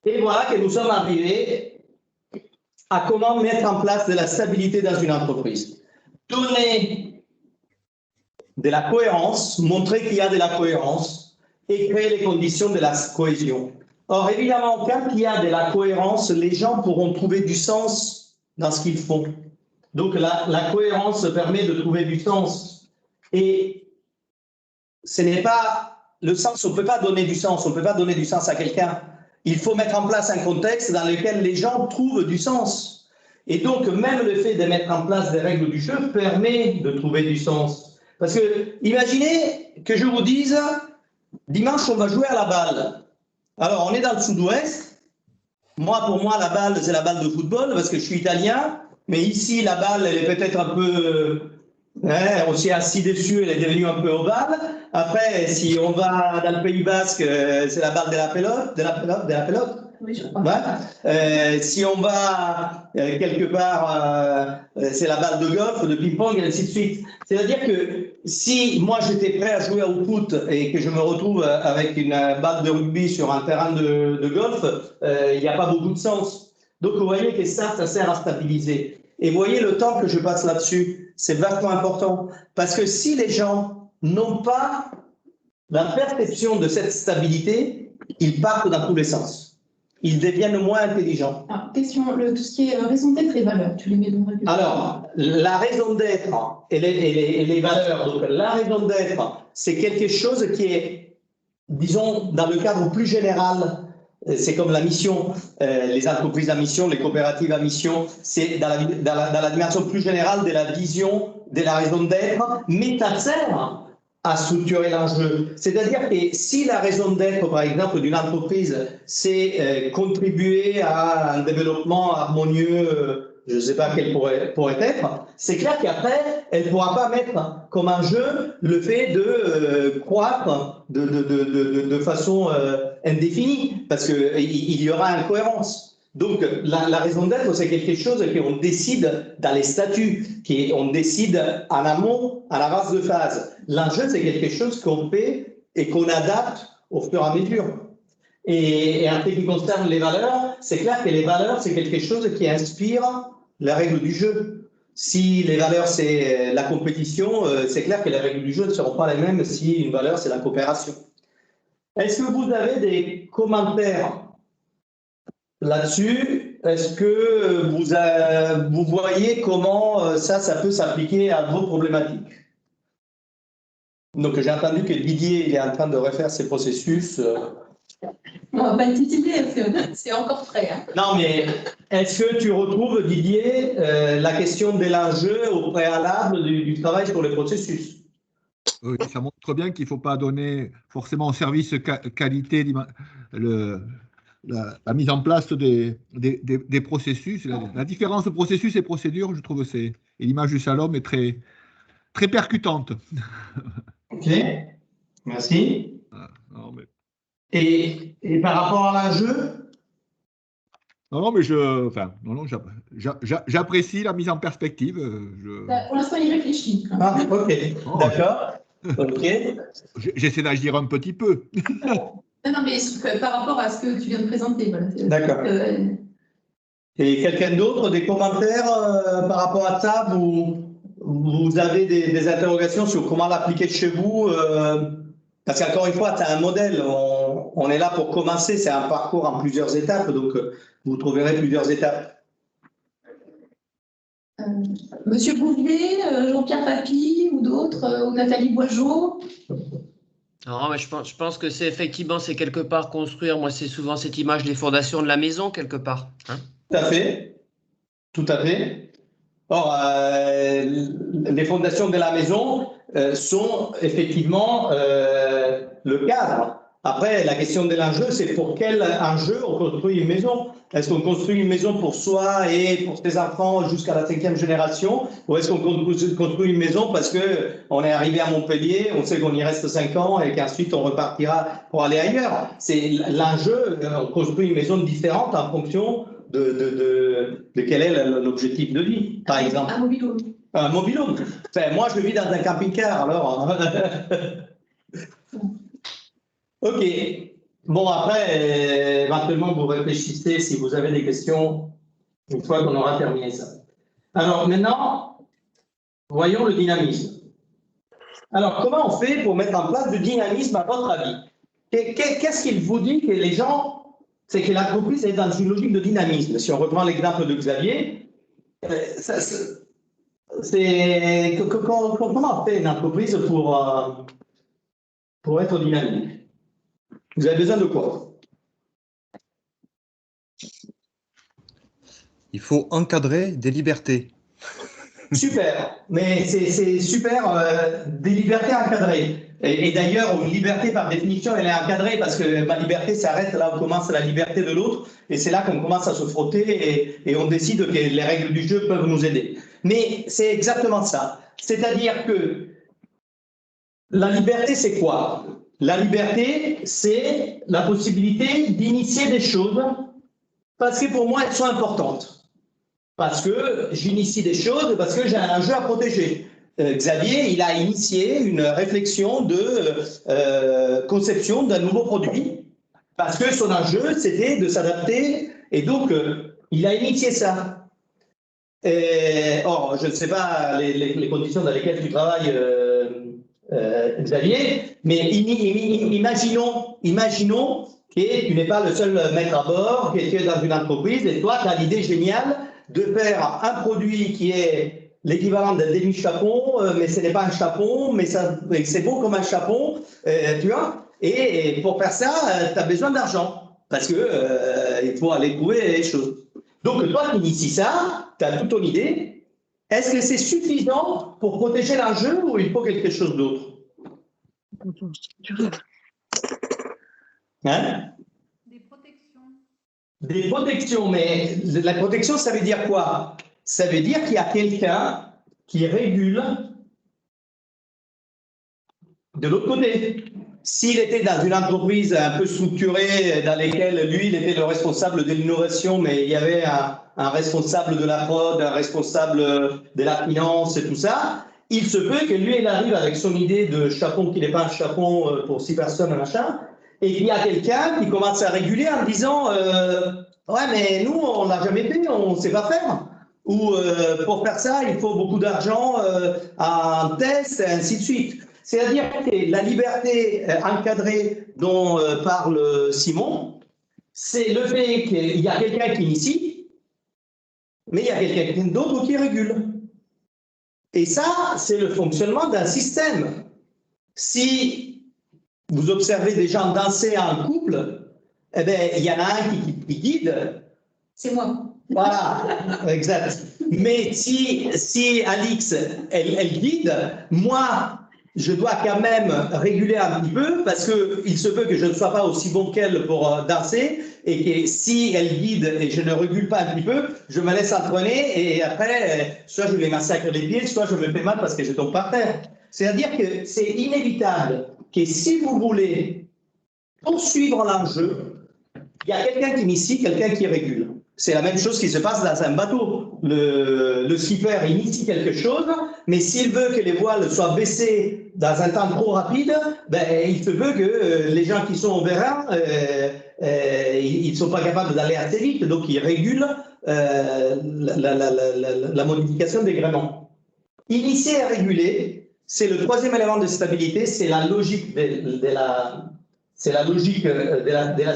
Et voilà que nous sommes arrivés à comment mettre en place de la stabilité dans une entreprise. Donner de la cohérence, montrer qu'il y a de la cohérence et créer les conditions de la cohésion. Or, évidemment, quand il y a de la cohérence, les gens pourront trouver du sens dans ce qu'ils font. Donc, la cohérence permet de trouver du sens. Et ce n'est pas le sens, on ne peut pas donner du sens, on ne peut pas donner du sens à quelqu'un. Il faut mettre en place un contexte dans lequel les gens trouvent du sens. Et donc, même le fait de mettre en place des règles du jeu permet de trouver du sens. Parce que, imaginez que je vous dise, dimanche, on va jouer à la balle. Alors, on est dans le sud-ouest. Moi, pour moi, la balle, c'est la balle de football, parce que je suis italien. Mais ici, la balle, elle est peut-être un peu... on s'est assis dessus, elle est devenue un peu ovale. Après, si on va dans le Pays Basque, c'est la balle de la pelote. Oui, je crois. Ouais. Si on va quelque part, c'est la balle de golf, de ping-pong, et ainsi de suite. C'est-à-dire que si moi j'étais prêt à jouer au foot et que je me retrouve avec une balle de rugby sur un terrain de golf, il n'y a pas beaucoup de sens. Donc vous voyez que ça sert à stabiliser. Et vous voyez le temps que je passe là-dessus, c'est vachement important. Parce que si les gens n'ont pas la perception de cette stabilité, ils partent dans tous les sens. Ils deviennent moins intelligents. Alors, question, tout ce qui est raison d'être et valeurs, tu les mets dans le... Alors, la raison d'être et les valeurs. Donc, la raison d'être, c'est quelque chose qui est, disons, dans le cadre plus général. C'est comme la mission, les entreprises à mission, les coopératives à mission, c'est dans la dimension plus générale de la vision, de la raison d'être, mais ça sert à structurer l'enjeu. C'est-à-dire que si la raison d'être, par exemple, d'une entreprise, c'est contribuer à un développement harmonieux, je ne sais pas quel pourrait être, c'est clair qu'après, elle ne pourra pas mettre comme enjeu le fait de croître de façon indéfinie, parce qu'il y aura incohérence. Donc, la raison d'être, c'est quelque chose qu'on décide dans les statuts, on décide en amont, à la base de phase. L'enjeu, c'est quelque chose qu'on fait et qu'on adapte au fur et à mesure. Et en ce qui concerne les valeurs, c'est clair que les valeurs, c'est quelque chose qui inspire la règle du jeu. Si les valeurs, c'est la compétition, c'est clair que les règles du jeu ne seront pas les mêmes si une valeur, c'est la coopération. Est-ce que vous avez des commentaires là-dessus? Est-ce que vous voyez comment ça peut s'appliquer à vos problématiques? Donc, j'ai entendu que Didier il est en train de refaire ses processus. On va pas titiller, c'est encore frais. Hein. Non, mais est-ce que tu retrouves, Didier, la question de l'enjeu au préalable du travail sur les processus? Oui, ça montre bien qu'il ne faut pas donner forcément au service qualité la mise en place des processus. La différence de processus et procédure, je trouve, et l'image du Shalom est très, très percutante. Ok, merci. Non, mais... Et par rapport à l'enjeu? Non, mais j'apprécie la mise en perspective. Pour l'instant, il réfléchit. Ah, ok, d'accord. Okay. J'essaie d'agir un petit peu. Non, mais par rapport à ce que tu viens de présenter. Voilà. D'accord. Et quelqu'un d'autre, des commentaires par rapport à ça? Vous avez des interrogations sur comment l'appliquer chez vous? Parce qu'encore une fois, tu as un modèle. On est là pour commencer. C'est un parcours en plusieurs étapes. Donc, vous trouverez plusieurs étapes. Monsieur Bouvier, Jean-Pierre Papy ou d'autres, ou Nathalie Boigeau? Non, mais je pense que c'est quelque part construire. Moi, c'est souvent cette image des fondations de la maison, quelque part. Hein. Tout à fait. Tout à fait. Or, les fondations de la maison sont effectivement le cadre. Après, la question de l'enjeu, c'est pour quel enjeu on construit une maison? Est-ce qu'on construit une maison pour soi et pour ses enfants jusqu'à la 5e génération? Ou est-ce qu'on construit une maison parce qu'on est arrivé à Montpellier, on sait qu'on y reste 5 ans et qu'ensuite on repartira pour aller ailleurs? C'est l'enjeu, on construit une maison différente en fonction de quel est l'objectif de vie, par exemple. Un mobil-home. Un mobil-home. Enfin, moi, je vis dans un camping-car, alors. Ok. Bon, après, éventuellement, vous réfléchissez si vous avez des questions une fois qu'on aura terminé ça. Alors maintenant, voyons le dynamisme. Alors, comment on fait pour mettre en place du dynamisme à votre avis? Qu'est-ce qu'il vous dit que les gens, c'est que l'entreprise est dans une logique de dynamisme? Si on reprend l'exemple de Xavier, comment on fait une entreprise pour être dynamique? Vous avez besoin de quoi? Il faut encadrer des libertés. Super, mais c'est super, des libertés encadrées. Et d'ailleurs, une liberté, par définition, elle est encadrée parce que ma liberté s'arrête là où commence la liberté de l'autre. Et c'est là qu'on commence à se frotter et on décide que les règles du jeu peuvent nous aider. Mais c'est exactement ça. C'est-à-dire que la liberté, c'est quoi? La liberté, c'est la possibilité d'initier des choses parce que pour moi, elles sont importantes. Parce que j'initie des choses, parce que j'ai un jeu à protéger. Xavier, il a initié une réflexion de conception d'un nouveau produit, parce que son enjeu, c'était de s'adapter, et donc il a initié ça. Or, je ne sais pas les conditions dans lesquelles tu travailles, Xavier, mais imaginons que tu n'es pas le seul maître à bord, que tu es dans une entreprise, et toi, tu as l'idée géniale de faire un produit qui est l'équivalent d'un demi-chapon, mais ce n'est pas un chapon, mais c'est beau comme un chapon, tu vois. Et pour faire ça, tu as besoin d'argent, parce que il faut aller trouver les choses. Donc toi, tu inities ça, tu as toute ton idée. Est-ce que c'est suffisant pour protéger l'enjeu ou il faut quelque chose d'autre? Hein? Des protections, mais la protection, ça veut dire quoi? Ça veut dire qu'il y a quelqu'un qui régule de l'autre côté. S'il était dans une entreprise un peu structurée, dans laquelle lui, il était le responsable de l'innovation, mais il y avait un responsable de la fraude, un responsable de la finance et tout ça, il se peut que lui, il arrive avec son idée de chapon qui n'est pas un chapon pour 6 personnes, machin, et qu'il y a quelqu'un qui commence à réguler en disant ouais, mais nous, on ne l'a jamais fait, on ne sait pas faire. Ou pour faire ça, il faut beaucoup d'argent, un test, et ainsi de suite. C'est-à-dire que la liberté encadrée dont parle Simon, c'est le fait qu'il y a quelqu'un qui initie, mais il y a quelqu'un d'autre qui régule. Et ça, c'est le fonctionnement d'un système. Si vous observez des gens danser en couple, eh bien, il y en a un qui guide. C'est moi. Voilà, exact. Mais si Alix, elle guide, moi, je dois quand même réguler un petit peu parce qu'il se peut que je ne sois pas aussi bon qu'elle pour danser et que si elle guide et je ne régule pas un petit peu, je me laisse entraîner et après, soit je les massacre les pieds, soit je me fais mal parce que je tombe par terre. C'est-à-dire que c'est inévitable que si vous voulez poursuivre l'enjeu, il y a quelqu'un qui initie, quelqu'un qui régule. C'est la même chose qui se passe dans un bateau. Le skipper initie quelque chose, mais s'il veut que les voiles soient baissées dans un temps trop rapide, ben, il se peut que les gens qui sont au vérin, ils ne sont pas capables d'aller assez vite, donc ils régulent la modification des gréements. Initier et réguler, c'est le troisième élément de stabilité, c'est la logique de la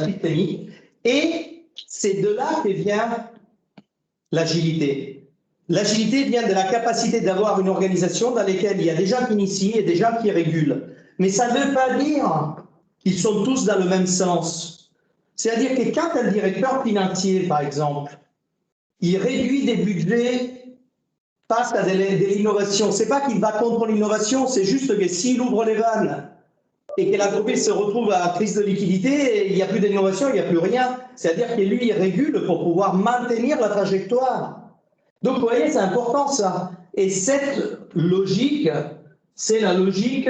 systémique. Et c'est de là que vient l'agilité. L'agilité vient de la capacité d'avoir une organisation dans laquelle il y a des gens qui initient et des gens qui régulent. Mais ça ne veut pas dire qu'ils sont tous dans le même sens. C'est-à-dire que quand un directeur financier, par exemple, il réduit des budgets face à de l'innovation, ce n'est pas qu'il va contre l'innovation, c'est juste que s'il ouvre les vannes et que l'entreprise se retrouve à crise de liquidité, il n'y a plus d'innovation, il n'y a plus rien. C'est-à-dire que lui, il régule pour pouvoir maintenir la trajectoire. Donc, vous voyez, c'est important ça. Et cette logique, c'est la logique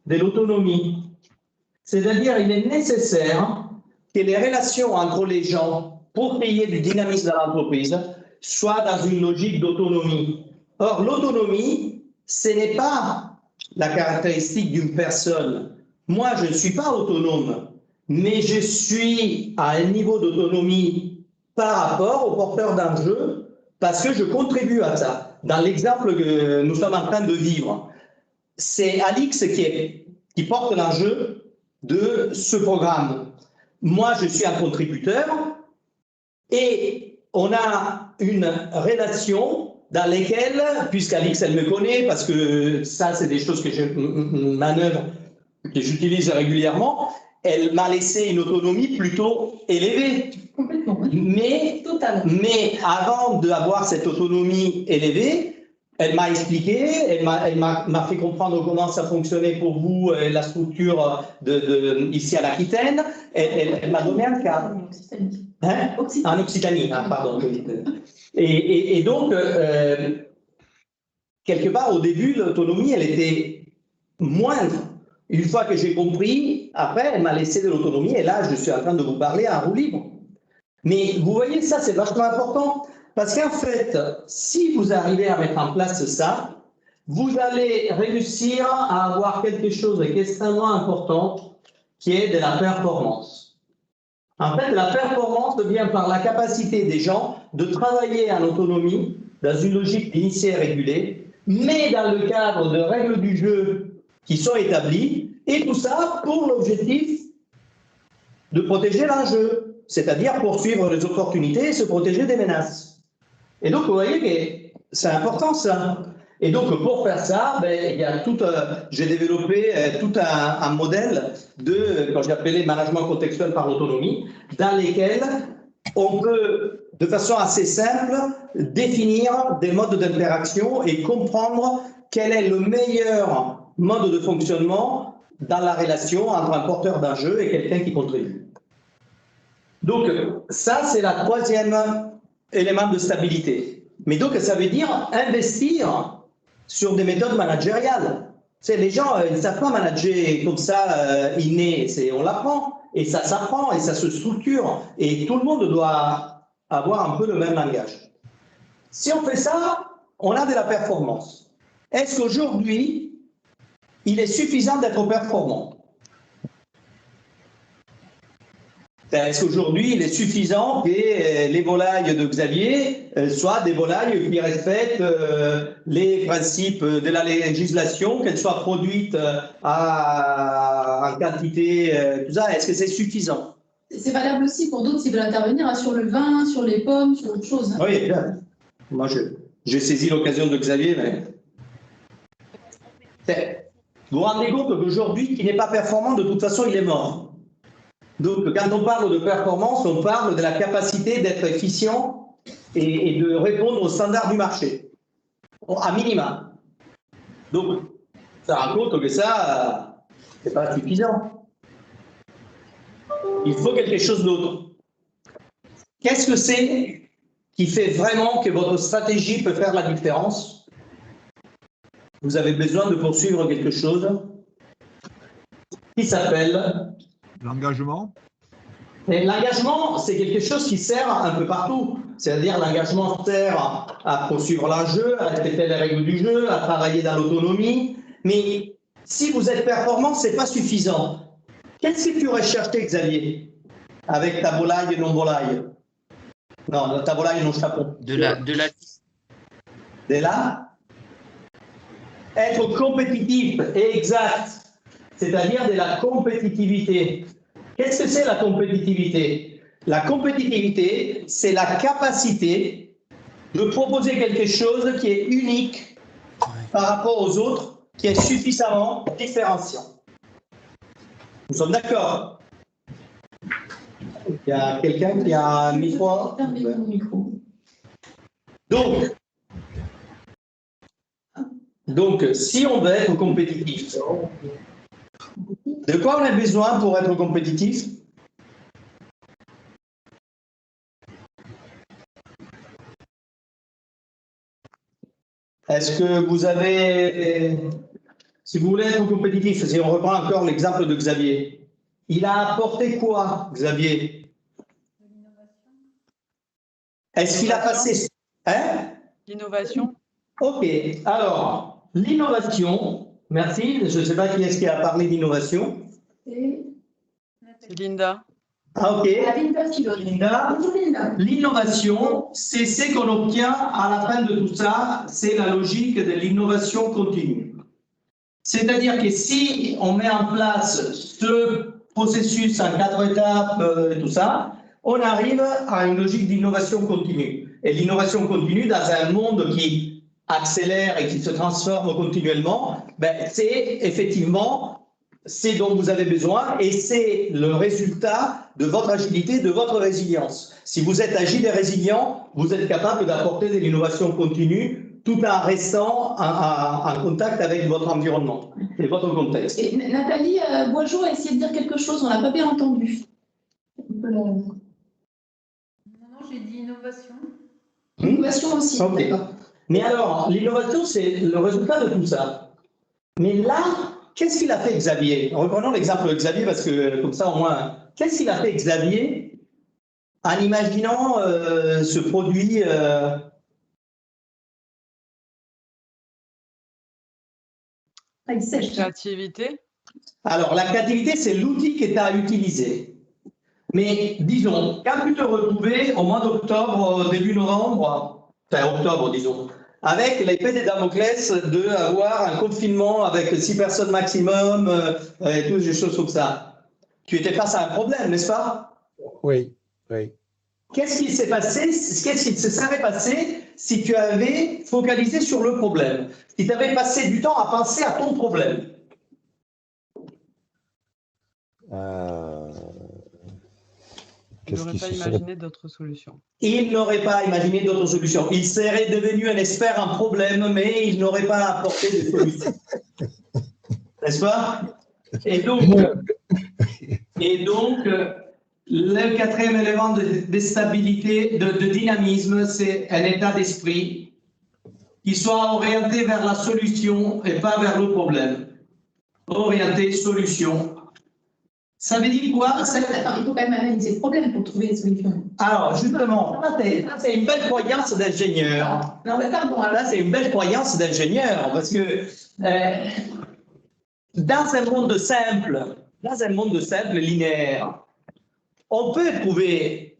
de l'autonomie. C'est-à-dire, il est nécessaire que les relations entre les gens, pour qu'il y ait du dynamisme dans l'entreprise, soient dans une logique d'autonomie. Or, l'autonomie, ce n'est pas la caractéristique d'une personne. Moi, je ne suis pas autonome. mais je suis à un niveau d'autonomie par rapport au porteur d'enjeu parce que je contribue à ça. Dans l'exemple que nous sommes en train de vivre, c'est Alix qui porte l'enjeu de ce programme. Moi, je suis un contributeur et on a une relation dans laquelle, puisqu'Alix, elle me connaît, parce que ça, c'est des choses que je manœuvre, que j'utilise régulièrement, elle m'a laissé une autonomie plutôt élevée. Complètement. Mais avant d'avoir cette autonomie élevée, elle m'a expliqué, elle m'a fait comprendre comment ça fonctionnait pour vous, la structure ici à l'Aquitaine. Elle m'a donné un cadre. Hein? En Occitanie, ah, pardon. Et donc, quelque part, au début, l'autonomie, elle était moindre. Une fois que j'ai compris, après, elle m'a laissé de l'autonomie et là, je suis en train de vous parler en roue libre. Mais vous voyez, ça, c'est vachement important parce qu'en fait, si vous arrivez à mettre en place ça, vous allez réussir à avoir quelque chose qui est extrêmement important, qui est de la performance. En fait, la performance vient par la capacité des gens de travailler en autonomie, dans une logique d'initié régulée, mais dans le cadre de règles du jeu qui sont établies, et tout ça pour l'objectif de protéger l'enjeu, c'est-à-dire poursuivre les opportunités et se protéger des menaces. Et donc, vous voyez que c'est important ça. Et donc, pour faire ça, il y a j'ai développé tout un modèle quand j'ai appelé management contextuel par l'autonomie, dans lesquels on peut, de façon assez simple, définir des modes d'interaction et comprendre quel est le meilleur mode de fonctionnement dans la relation entre un porteur d'un jeu et quelqu'un qui contribue. Donc, ça, c'est le troisième élément de stabilité. Mais donc, ça veut dire investir sur des méthodes managériales. Les gens, ils ne savent pas manager comme ça, inné. On l'apprend, et ça s'apprend, et ça se structure. Et tout le monde doit avoir un peu le même langage. Si on fait ça, on a de la performance. Est-ce qu'aujourd'hui, il est suffisant d'être performant? Est-ce qu'aujourd'hui, il est suffisant que les volailles de Xavier soient des volailles qui respectent les principes de la législation, qu'elles soient produites en quantité, tout ça? Est-ce que c'est suffisant? C'est valable aussi pour d'autres qui veulent intervenir sur le vin, sur les pommes, sur autre chose. Hein. Oui, bien. Moi, j'ai saisi l'occasion de Xavier, mais... Vous vous rendez compte qu'aujourd'hui, qui n'est pas performant, de toute façon, il est mort. Donc, quand on parle de performance, on parle de la capacité d'être efficient et de répondre aux standards du marché, à minima. Donc, ça raconte que ça, c'est pas suffisant. Il faut quelque chose d'autre. Qu'est-ce que c'est qui fait vraiment que votre stratégie peut faire la différence? Vous avez besoin de poursuivre quelque chose qui s'appelle... L'engagement. L'engagement, c'est quelque chose qui sert un peu partout. C'est-à-dire l'engagement sert à poursuivre l'enjeu, à respecter les règles du jeu, à travailler dans l'autonomie. Mais si vous êtes performant, ce n'est pas suffisant. Qu'est-ce que tu aurais cherché, Xavier, avec ta volaille et non-volaille? Non, ta volaille et non-chapeau. De la... Être compétitif et exact, c'est-à-dire de la compétitivité. Qu'est-ce que c'est la compétitivité? La compétitivité, c'est la capacité de proposer quelque chose qui est unique par rapport aux autres, qui est suffisamment différenciant. Nous sommes d'accord? Il y a quelqu'un qui a un micro? Donc, si on veut être compétitif, de quoi on a besoin pour être compétitif? Est-ce que vous avez... Si vous voulez être compétitif, si on reprend encore l'exemple de Xavier, il a apporté quoi, Xavier? Est-ce qu'il a passé... Hein? L'innovation. Ok, alors... L'innovation, merci, je ne sais pas qui est-ce qui a parlé d'innovation. C'est Linda. Ah, ok. Linda, L'innovation, c'est ce qu'on obtient à la fin de tout ça, c'est la logique de l'innovation continue. C'est-à-dire que si on met en place ce processus en 4 étapes et tout ça, on arrive à une logique d'innovation continue. Et l'innovation continue dans un monde qui accélère et qui se transforme continuellement, ben, c'est effectivement ce dont vous avez besoin et c'est le résultat de votre agilité, de votre résilience. Si vous êtes agile et résilient, vous êtes capable d'apporter de l'innovation continue tout en restant en contact avec votre environnement et votre contexte. Et Nathalie Boisgeau a essayé de dire quelque chose, on l'a pas bien entendu. Non, j'ai dit innovation. Innovation aussi, okay. D'accord. Mais alors, l'innovation, c'est le résultat de tout ça. Mais là, qu'est-ce qu'il a fait Xavier? Reprenons l'exemple de Xavier parce que comme ça au moins, qu'est-ce qu'il a fait Xavier en imaginant ce produit Créativité. Alors, la créativité, c'est l'outil que tu as utilisé. Mais disons, quand tu te retrouvais au mois d'octobre, début novembre, enfin octobre, disons, avec l'épée de Damoclès d'avoir un confinement avec 6 personnes maximum et toutes ces choses comme ça, tu étais face à un problème, n'est-ce pas? Oui, oui. Qu'est-ce qui s'est passé? Qu'est-ce qui se serait passé si tu avais focalisé sur le problème? Si tu avais passé du temps à penser à ton problème? Il n'aurait pas imaginé d'autres solutions. Il n'aurait pas imaginé d'autres solutions. Il serait devenu un expert en problème, mais il n'aurait pas apporté de solutions. N'est-ce pas? Et donc, le quatrième élément de stabilité, de dynamisme, c'est un état d'esprit qui soit orienté vers la solution et pas vers le problème. Orienté solution. Ça veut dire quoi? Il faut quand même analyser le problème pour trouver les solutions. Alors, justement, c'est une belle croyance d'ingénieur. Non, mais pardon. Là, c'est une belle croyance d'ingénieur parce que dans un monde simple, linéaire, on peut trouver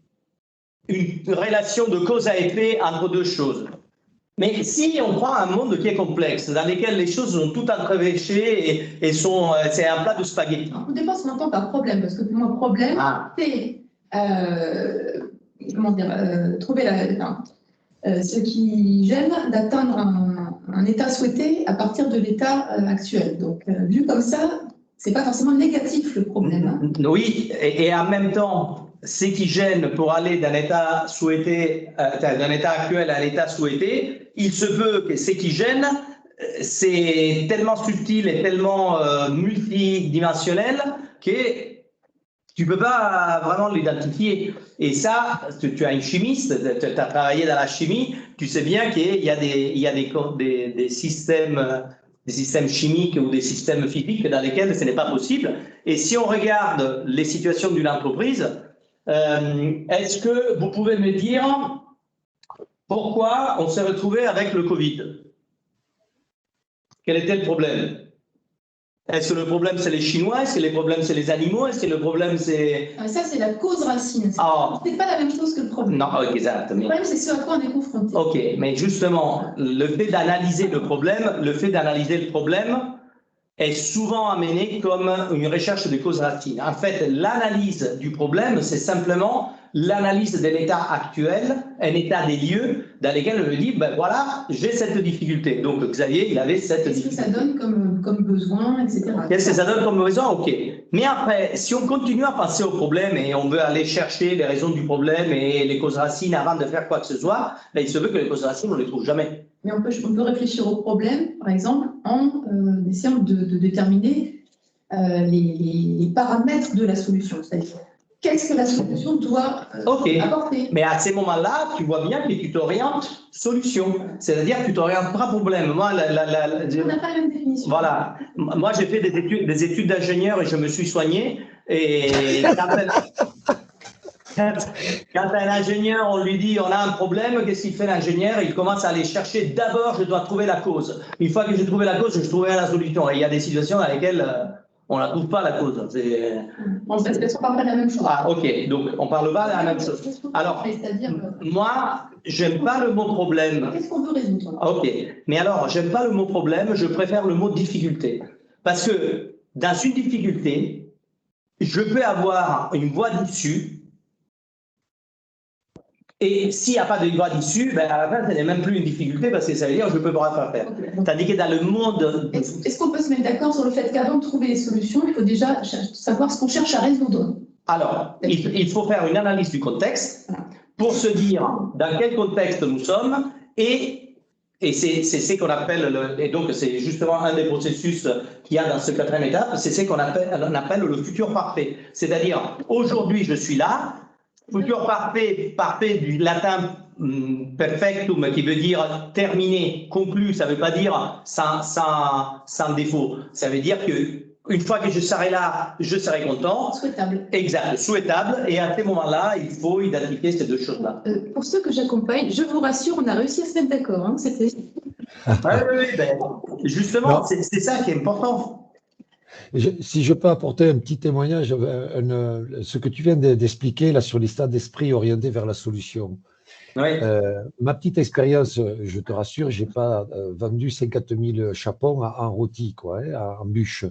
une relation de cause à effet entre deux choses. Mais si on prend un monde qui est complexe, dans lequel les choses sont toutes entrevêchées et c'est un plat de spaghettis. Tout dépend ce qu'on entend par problème, parce que pour moi, problème, c'est trouver ce qui gêne d'atteindre un état souhaité à partir de l'état actuel. Donc, vu comme ça, c'est pas forcément négatif le problème. Oui, et en même temps, ce qui gêne pour aller d'un état souhaité, d'un état actuel à un état souhaité, il se peut que ce qui gêne, c'est tellement subtil et tellement multidimensionnel que tu ne peux pas vraiment l'identifier. Et ça, tu as une chimiste, tu as travaillé dans la chimie, tu sais bien qu'il y a des systèmes chimiques ou des systèmes physiques dans lesquels ce n'est pas possible. Et si on regarde les situations d'une entreprise, est-ce que vous pouvez me dire pourquoi on s'est retrouvé avec le Covid? Quel était le problème? Est-ce que le problème c'est les Chinois? Est-ce que le problème c'est les animaux? Est-ce que le problème c'est… Ça c'est la cause racine. C'est pas la même chose que le problème. Non, exact. Le problème c'est ce à quoi on est confronté. Ok, mais justement, le fait d'analyser le problème est souvent amené comme une recherche de causes racines. En fait, l'analyse du problème, c'est simplement l'analyse de l'état actuel, un état des lieux dans lesquels on me dit, ben voilà, j'ai cette difficulté. Donc Xavier, il avait cette difficulté. Qu'est-ce que ça donne comme besoin, etc. Qu'est-ce que ça donne comme besoin? Ok. Mais après, si on continue à penser au problème et on veut aller chercher les raisons du problème et les causes racines avant de faire quoi que ce soit, ben, il se peut que les causes racines, on ne les trouve jamais. Mais on peut réfléchir au problème, par exemple, en essayant de déterminer les paramètres de la solution. C'est-à-dire, qu'est-ce que la solution doit apporter? Mais à ces moments-là, tu vois bien que tu t'orientes solution. C'est-à-dire que tu t'orientes pas problème. Moi, on n'a pas la même définition. Voilà. Moi, j'ai fait des études d'ingénieur et je me suis soigné. Et quand un ingénieur, on lui dit on a un problème, qu'est-ce qu'il fait l'ingénieur? Il commence à aller chercher. D'abord, je dois trouver la cause. Une fois que j'ai trouvé la cause, je trouverai la solution. Et il y a des situations dans lesquelles On ne la trouve pas, la cause. Parce qu'on parle pas de la même chose. Ah, ok. Donc, on ne parle pas de la même chose. Alors, moi, j'aime pas le mot problème. Qu'est-ce qu'on veut résoudre? Ok. Mais alors, j'aime pas le mot problème, je préfère le mot difficulté. Parce que dans une difficulté, je peux avoir une voie d'issue. Et s'il n'y a pas de voie d'issue, ben à la fin, ce n'est même plus une difficulté parce que ça veut dire que je ne peux pas faire. Okay. Tandis que dans le monde… Est-ce qu'on peut se mettre d'accord sur le fait qu'avant de trouver les solutions, il faut déjà savoir ce qu'on cherche à résoudre? Alors, il faut faire une analyse du contexte pour se dire dans quel contexte nous sommes et c'est ce qu'on appelle, et donc c'est justement un des processus qu'il y a dans ce 4e étape, c'est ce qu'on appelle le futur parfait. C'est-à-dire, aujourd'hui, je suis là. Futur parfait, parfait du latin perfectum, qui veut dire terminé, conclu, ça ne veut pas dire sans défaut. Ça veut dire qu'une fois que je serai là, je serai content. Souhaitable. Exact, souhaitable. Et à ce moment-là, il faut identifier ces deux choses-là. Pour ceux que j'accompagne, je vous rassure, on a réussi à se mettre d'accord. Hein, oui, ben, justement, c'est ça qui est important. Si je peux apporter un petit témoignage, ce que tu viens d'expliquer là sur l'état d'esprit orienté vers la solution. Oui. Ma petite expérience, je te rassure, je n'ai pas vendu 50 000 chapons en rôti, quoi, en bûche,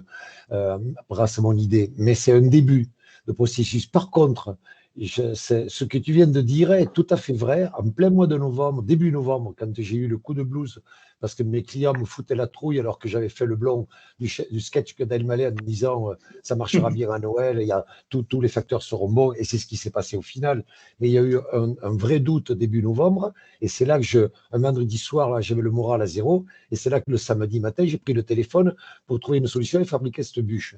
grâce à mon idée. Mais c'est un début de processus. Par contre, ce que tu viens de dire est tout à fait vrai. En plein mois de novembre, début novembre, quand j'ai eu le coup de blues, parce que mes clients me foutaient la trouille alors que j'avais fait le blond du sketch que d'Elmaleh en disant ça marchera bien à Noël, il y a tous les facteurs seront bons, et c'est ce qui s'est passé au final. Mais il y a eu un vrai doute début novembre, et c'est là que un vendredi soir, j'avais le moral à zéro, et c'est là que le samedi matin, j'ai pris le téléphone pour trouver une solution et fabriquer cette bûche.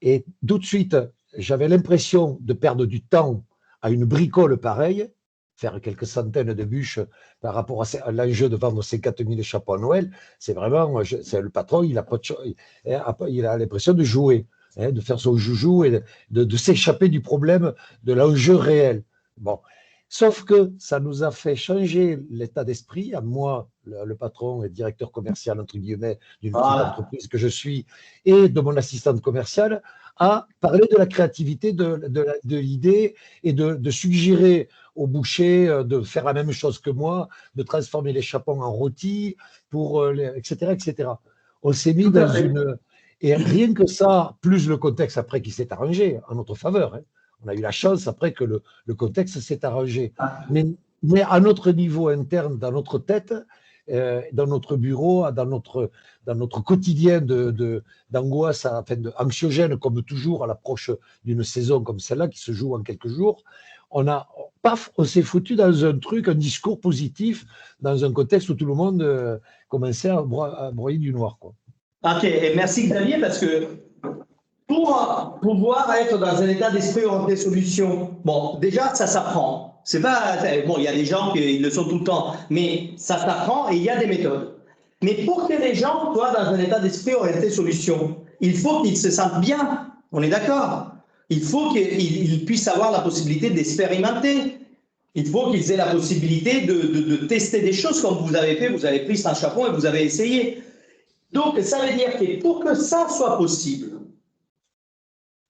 Et tout de suite, j'avais l'impression de perdre du temps à une bricole pareille, faire quelques centaines de bûches par rapport à l'enjeu de vendre 50 000 chapons à Noël, c'est vraiment, le patron, il a l'impression de jouer, de faire son joujou et de s'échapper du problème de l'enjeu réel. Bon. Sauf que ça nous a fait changer l'état d'esprit, à moi, le patron et directeur commercial, entre guillemets, d'une petite entreprise que je suis, et de mon assistante commerciale, à parler de la créativité de l'idée et de suggérer au boucher de faire la même chose que moi, de transformer les chapons en rôtis, etc., etc. On s'est mis dans une… Et rien que ça, plus le contexte après qui s'est arrangé en notre faveur. On a eu la chance après que le contexte s'est arrangé. Mais à notre niveau interne, dans notre tête, dans notre bureau, dans notre quotidien d'angoisse, anxiogène comme toujours à l'approche d'une saison comme celle-là qui se joue en quelques jours, on s'est foutu dans un truc, un discours positif, dans un contexte où tout le monde commençait à broyer du noir, quoi. Ok, et merci Xavier, parce que pour pouvoir être dans un état d'esprit orienté solution, bon, déjà, ça s'apprend. C'est pas, bon, il y a des gens qui le sont tout le temps, mais ça s'apprend et il y a des méthodes. Mais pour que les gens soient dans un état d'esprit orienté solution, il faut qu'ils se sentent bien. On est d'accord? Il faut qu'ils puissent avoir la possibilité d'expérimenter. Il faut qu'ils aient la possibilité de tester des choses comme vous avez fait. Vous avez pris un chapon et vous avez essayé. Donc, ça veut dire que pour que ça soit possible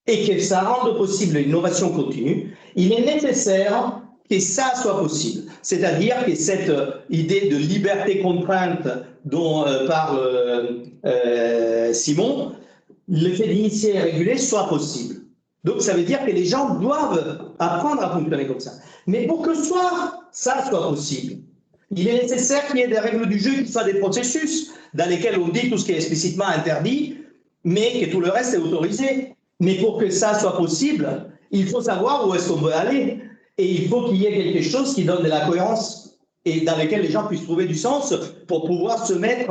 et que ça rende possible l'innovation continue, il est nécessaire que ça soit possible. C'est-à-dire que cette idée de liberté-contrainte dont parle Simon, le fait d'initier et réguler soit possible. Donc, ça veut dire que les gens doivent apprendre à fonctionner comme ça. Mais pour que ça soit possible, il est nécessaire qu'il y ait des règles du jeu qui soient des processus dans lesquels on dit tout ce qui est explicitement interdit, mais que tout le reste est autorisé. Mais pour que ça soit possible, il faut savoir où est-ce qu'on veut aller. Et il faut qu'il y ait quelque chose qui donne de la cohérence et dans lequel les gens puissent trouver du sens pour pouvoir se mettre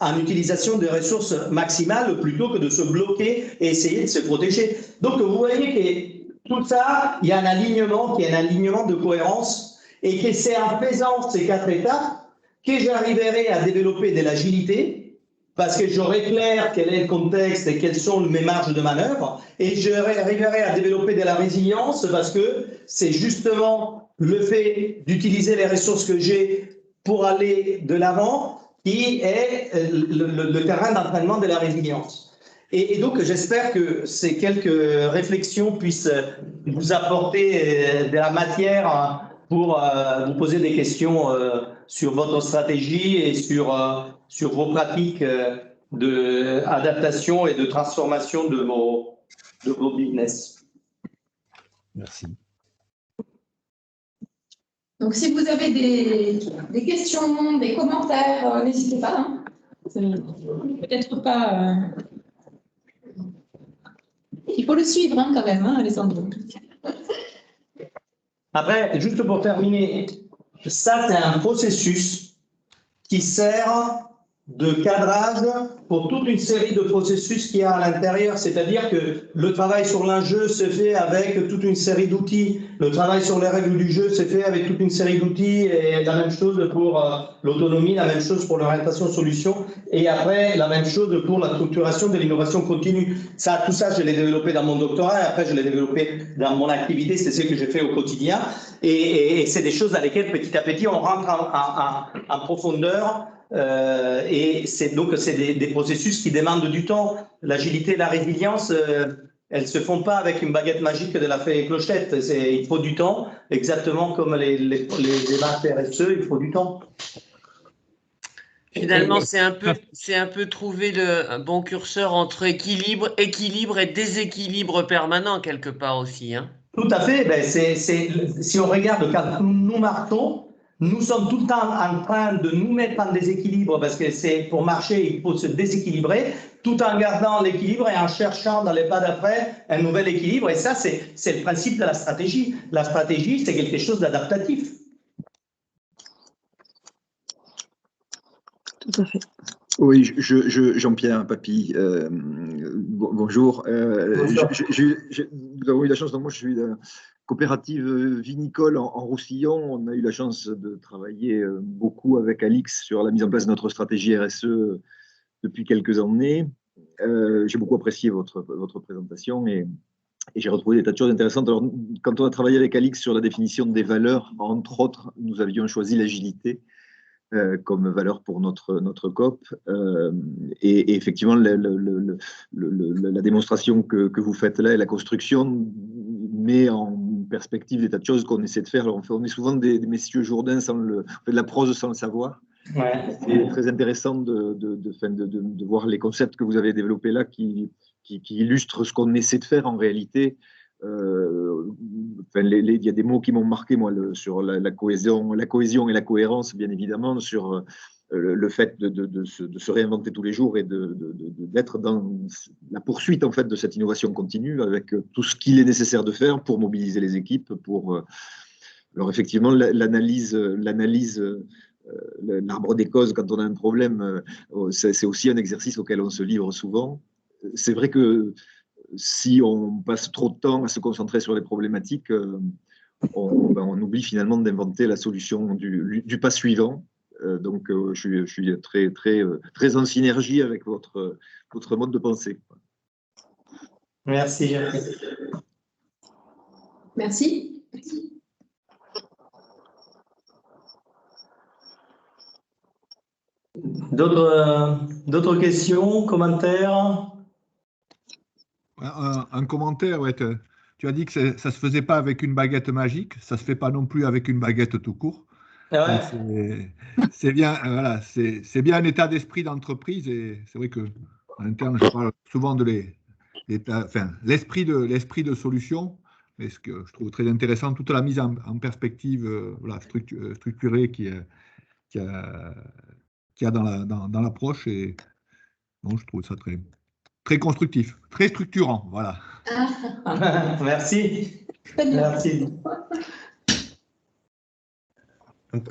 en utilisation des ressources maximales plutôt que de se bloquer et essayer de se protéger. Donc, vous voyez que tout ça, il y a un alignement qui est un alignement de cohérence et que c'est en faisant ces 4 étapes que j'arriverai à développer de l'agilité parce que j'aurai clair quel est le contexte et quelles sont mes marges de manœuvre et j'arriverai à développer de la résilience parce que c'est justement le fait d'utiliser les ressources que j'ai pour aller de l'avant qui est le terrain d'entraînement de la résilience. Et donc, j'espère que ces quelques réflexions puissent vous apporter de la matière pour vous poser des questions sur votre stratégie et sur vos pratiques d'adaptation et de transformation de vos business. Merci. Donc, si vous avez des questions, des commentaires, n'hésitez pas. Hein. Peut-être pas. Il faut le suivre hein, quand même, hein, Alessandro. Après, juste pour terminer, ça, c'est un processus qui sert de cadrage pour toute une série de processus qu'il y a à l'intérieur. C'est-à-dire que le travail sur l'enjeu se fait avec toute une série d'outils. Le travail sur les règles du jeu se fait avec toute une série d'outils. Et la même chose pour l'autonomie, la même chose pour l'orientation solution. Et après, la même chose pour la structuration de l'innovation continue. Ça, tout ça, je l'ai développé dans mon doctorat. Et après, je l'ai développé dans mon activité. C'est ce que j'ai fait au quotidien. Et c'est des choses dans lesquelles, petit à petit, on rentre en profondeur. Et donc, c'est des processus qui demandent du temps. L'agilité et la résilience, elles ne se font pas avec une baguette magique de la fée clochette. Il faut du temps, exactement comme les démarches RSE, il faut du temps. Finalement, c'est un peu trouver un bon curseur entre équilibre et déséquilibre permanent quelque part aussi. Hein. Tout à fait. Ben, si on regarde quand nous marchons, nous sommes tout le temps en train de nous mettre en déséquilibre parce que pour marcher, il faut se déséquilibrer tout en gardant l'équilibre et en cherchant dans les pas d'après un nouvel équilibre. Et ça, c'est le principe de la stratégie. La stratégie, c'est quelque chose d'adaptatif. Tout à fait. Oui, Jean-Pierre Papy, bonjour. Bonjour. Nous avons eu la chance, donc moi je suis de la coopérative vinicole en Roussillon. On a eu la chance de travailler beaucoup avec Alix sur la mise en place de notre stratégie RSE depuis quelques années. J'ai beaucoup apprécié votre présentation et j'ai retrouvé des tas de choses intéressantes. Alors, quand on a travaillé avec Alix sur la définition des valeurs, entre autres, nous avions choisi l'agilité comme valeur pour notre COP. Et effectivement, la démonstration que vous faites là et la construction met en perspective des tas de choses qu'on essaie de faire. Alors, on est souvent des messieurs Jourdain, on fait de la prose sans le savoir. Ouais. C'est très intéressant de voir les concepts que vous avez développés là qui illustrent ce qu'on essaie de faire en réalité. Il y a des mots qui m'ont marqué moi sur la cohésion et la cohérence, bien évidemment, sur le fait de se réinventer tous les jours et d'être dans la poursuite en fait de cette innovation continue avec tout ce qu'il est nécessaire de faire pour mobiliser les équipes. Alors effectivement, l'analyse, l'arbre des causes quand on a un problème, c'est aussi un exercice auquel on se livre souvent. C'est vrai que si on passe trop de temps à se concentrer sur les problématiques, on oublie finalement d'inventer la solution du pas suivant. Donc, je suis très en synergie avec votre mode de pensée. Merci. Merci. D'autres questions, commentaires? Un commentaire, ouais, tu as dit que ça ne se faisait pas avec une baguette magique, ça ne se fait pas non plus avec une baguette tout court. Ah ouais. C'est bien, voilà, c'est bien un état d'esprit d'entreprise et c'est vrai qu'en interne, je parle souvent de l'esprit de solution, mais ce que je trouve très intéressant, toute la mise en perspective voilà, structurée qu'il y a dans l'approche et bon, je trouve ça très constructif, très structurant, voilà. Merci. Merci.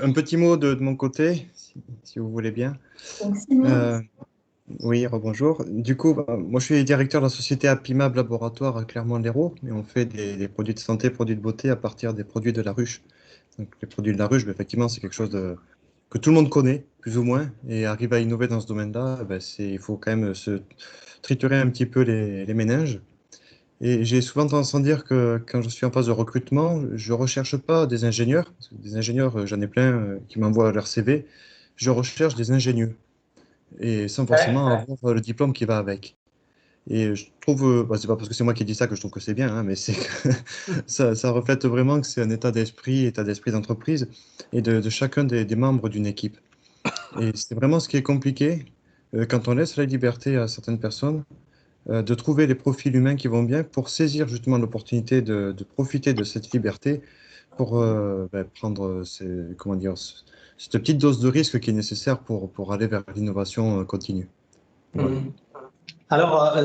Un petit mot de mon côté, si vous voulez bien. Oui, rebonjour. Du coup, moi je suis directeur de la société Apimab Laboratoire à Clermont-Lérault et on fait des produits de santé, produits de beauté à partir des produits de la ruche. Donc les produits de la ruche, effectivement, c'est quelque chose que tout le monde connaît, plus ou moins, et arriver à innover dans ce domaine-là, il faut quand même se triturer un petit peu les méninges. Et j'ai souvent tendance à dire que quand je suis en phase de recrutement, je ne recherche pas des ingénieurs, parce que des ingénieurs, j'en ai plein qui m'envoient leur CV, je recherche des ingénieux, et sans forcément avoir le diplôme qui va avec. Et je trouve, c'est pas parce que c'est moi qui dis ça que je trouve que c'est bien, hein, mais c'est que ça reflète vraiment que c'est un état d'esprit d'entreprise et de chacun des membres d'une équipe. Et c'est vraiment ce qui est compliqué quand on laisse la liberté à certaines personnes de trouver les profils humains qui vont bien pour saisir justement l'opportunité de profiter de cette liberté pour prendre cette petite dose de risque qui est nécessaire pour aller vers l'innovation continue. Voilà. Alors,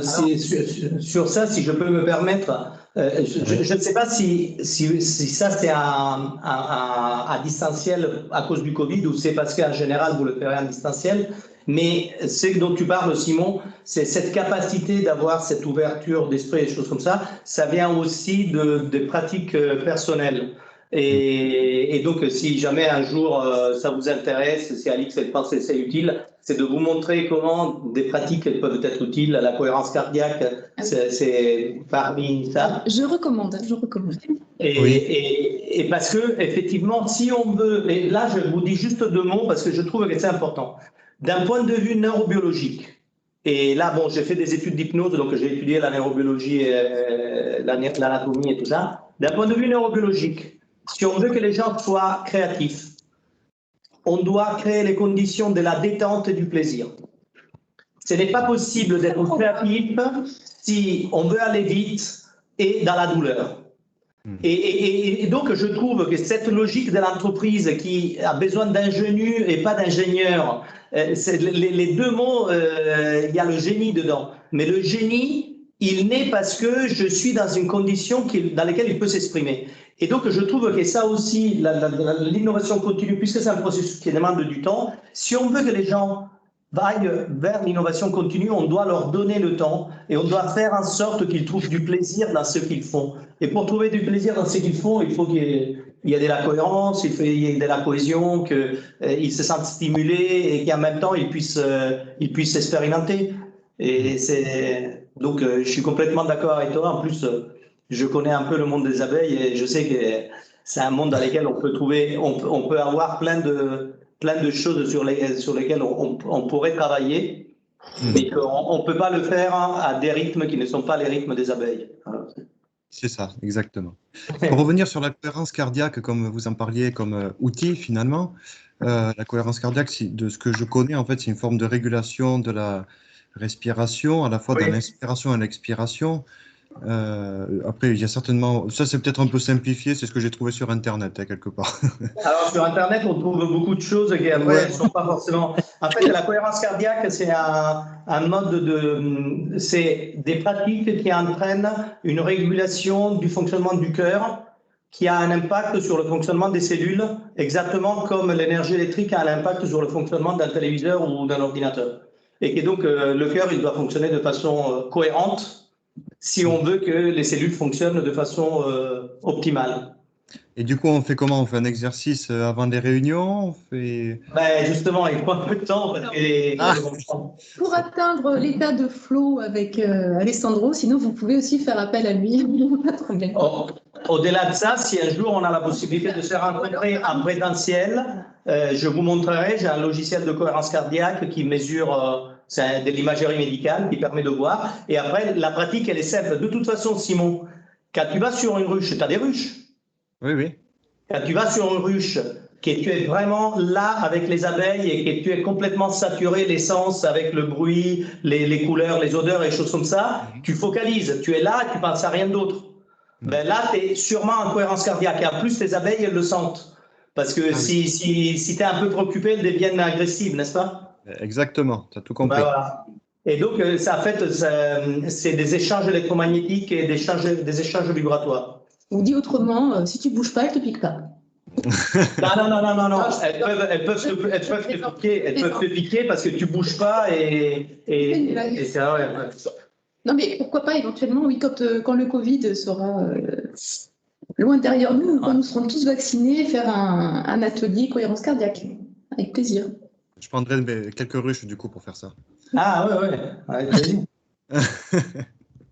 sur ça, si je peux me permettre, je ne sais pas si ça c'est à distanciel à cause du Covid ou c'est parce qu'en général vous le ferez en distanciel, mais ce dont tu parles, Simon, c'est cette capacité d'avoir cette ouverture d'esprit et des choses comme ça, ça vient aussi des pratiques personnelles. Et donc, si jamais un jour ça vous intéresse, si Alix elle pense que c'est utile, c'est de vous montrer comment des pratiques elles peuvent être utiles. La cohérence cardiaque, c'est parmi ça. Je recommande. Et parce que effectivement, si on veut, et là je vous dis juste 2 mots parce que je trouve que c'est important. D'un point de vue neurobiologique, et là bon, j'ai fait des études d'hypnose, donc j'ai étudié la neurobiologie, l'anatomie et tout ça. D'un point de vue neurobiologique, si on veut que les gens soient créatifs, on doit créer les conditions de la détente et du plaisir. Ce n'est pas possible d'être créatif si on veut aller vite et dans la douleur. Et donc, je trouve que cette logique de l'entreprise qui a besoin d'ingénus et pas d'ingénieurs, les 2 mots, il y a le génie dedans. Mais le génie, il naît parce que je suis dans une condition dans laquelle il peut s'exprimer. Et donc, je trouve que ça aussi, l'innovation continue, puisque c'est un processus qui demande du temps, si on veut que les gens aillent vers l'innovation continue, on doit leur donner le temps et on doit faire en sorte qu'ils trouvent du plaisir dans ce qu'ils font. Et pour trouver du plaisir dans ce qu'ils font, il faut qu'il y ait de la cohérence, il faut qu'il y ait de la cohésion, qu'ils se sentent stimulés et qu'en même temps, ils puissent expérimenter. Et donc, je suis complètement d'accord avec toi. En plus, je connais un peu le monde des abeilles et je sais que c'est un monde dans lequel on peut avoir plein de choses sur lesquelles on pourrait travailler, mais qu'on ne peut pas le faire à des rythmes qui ne sont pas les rythmes des abeilles. C'est ça, exactement. Pour revenir sur la cohérence cardiaque, comme vous en parliez comme outil finalement, la cohérence cardiaque, de ce que je connais, en fait, c'est une forme de régulation de la respiration, à la fois dans l'inspiration et l'expiration. Après, il y a certainement, ça c'est peut-être un peu simplifié, c'est ce que j'ai trouvé sur Internet, quelque part. Alors, sur Internet, on trouve beaucoup de choses qui après ne sont pas forcément. En fait, la cohérence cardiaque, c'est un mode c'est des pratiques qui entraînent une régulation du fonctionnement du cœur qui a un impact sur le fonctionnement des cellules, exactement comme l'énergie électrique a un impact sur le fonctionnement d'un téléviseur ou d'un ordinateur. Et que donc, le cœur, il doit fonctionner de façon cohérente si on veut que les cellules fonctionnent de façon optimale. Et du coup, on fait comment? On fait un exercice avant les réunions? Justement, il faut un peu de temps. Pour atteindre l'état de flow avec Alessandro, sinon vous pouvez aussi faire appel à lui. Au-delà de ça, si un jour on a la possibilité de se rencontrer en présentiel, je vous montrerai, j'ai un logiciel de cohérence cardiaque qui mesure... c'est de l'imagerie médicale qui permet de voir. Et après, la pratique, elle est simple. De toute façon, Simon, quand tu vas sur une ruche, tu as des ruches. Oui, oui. Quand tu vas sur une ruche, que tu es vraiment là avec les abeilles et que tu es complètement saturé l'essence avec le bruit, les couleurs, les odeurs et choses comme ça, tu focalises. Tu es là et tu ne penses à rien d'autre. Ben là, tu es sûrement en cohérence cardiaque. Et en plus, les abeilles, elles le sentent. Parce que si tu es un peu préoccupé, elles deviennent agressives, n'est-ce pas? Exactement, tu as tout compris. Voilà. Et donc, ça, en fait, c'est des échanges électromagnétiques et des échanges vibratoires. Ou dit autrement, si tu ne bouges pas, elles ne te piquent pas. Non. Elles peuvent te piquer parce que tu ne bouges pas et c'est vrai. Non, mais pourquoi pas éventuellement, oui, quand le Covid sera loin derrière nous, quand nous serons tous vaccinés, faire un atelier cohérence cardiaque. Avec plaisir. Je prendrai quelques ruches du coup pour faire ça. Ah ouais, avec plaisir.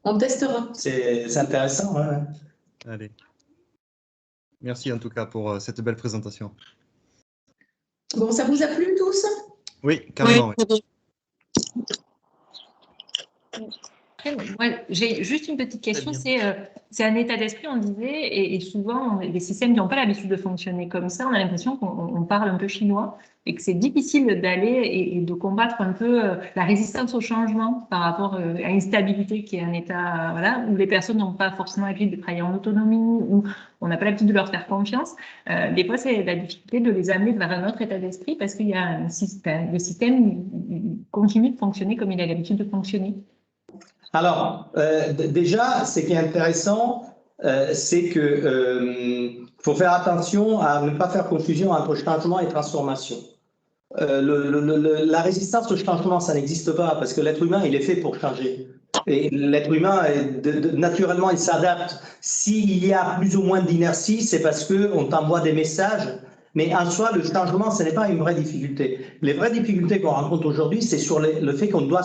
On testera. C'est intéressant, ouais. Allez. Merci en tout cas pour cette belle présentation. Bon, ça vous a plu tous? Oui, carrément. Oui. Après, moi, j'ai juste une petite question, c'est un état d'esprit, on disait, et souvent, les systèmes qui n'ont pas l'habitude de fonctionner comme ça, on a l'impression qu'on parle un peu chinois et que c'est difficile d'aller et de combattre un peu la résistance au changement par rapport à une stabilité qui est un état voilà, où les personnes n'ont pas forcément l'habitude de travailler en autonomie, où on n'a pas l'habitude de leur faire confiance. Des fois, c'est la difficulté de les amener vers un autre état d'esprit parce qu'il y a un système, le système continue de fonctionner comme il a l'habitude de fonctionner. Alors, déjà, ce qui est intéressant, c'est que faut faire attention à ne pas faire confusion entre changement et transformation. La résistance au changement, ça n'existe pas parce que l'être humain, il est fait pour changer. Et l'être humain, naturellement, il s'adapte. S'il y a plus ou moins d'inertie, c'est parce qu'on t'envoie des messages. Mais en soi, le changement, ce n'est pas une vraie difficulté. Les vraies difficultés qu'on rencontre aujourd'hui, c'est sur le fait qu'on doit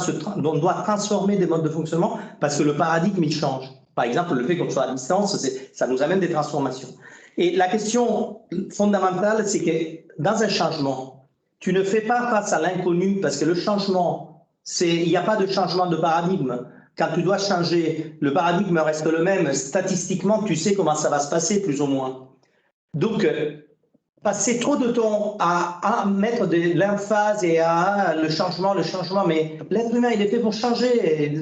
transformer des modes de fonctionnement parce que le paradigme, il change. Par exemple, le fait qu'on soit à distance, ça nous amène des transformations. Et la question fondamentale, c'est que dans un changement, tu ne fais pas face à l'inconnu parce que le changement, il n'y a pas de changement de paradigme. Quand tu dois changer, le paradigme reste le même. Statistiquement, tu sais comment ça va se passer, plus ou moins. Donc, passer trop de temps à mettre de l'emphase et à le changement, mais l'être humain, il est fait pour changer.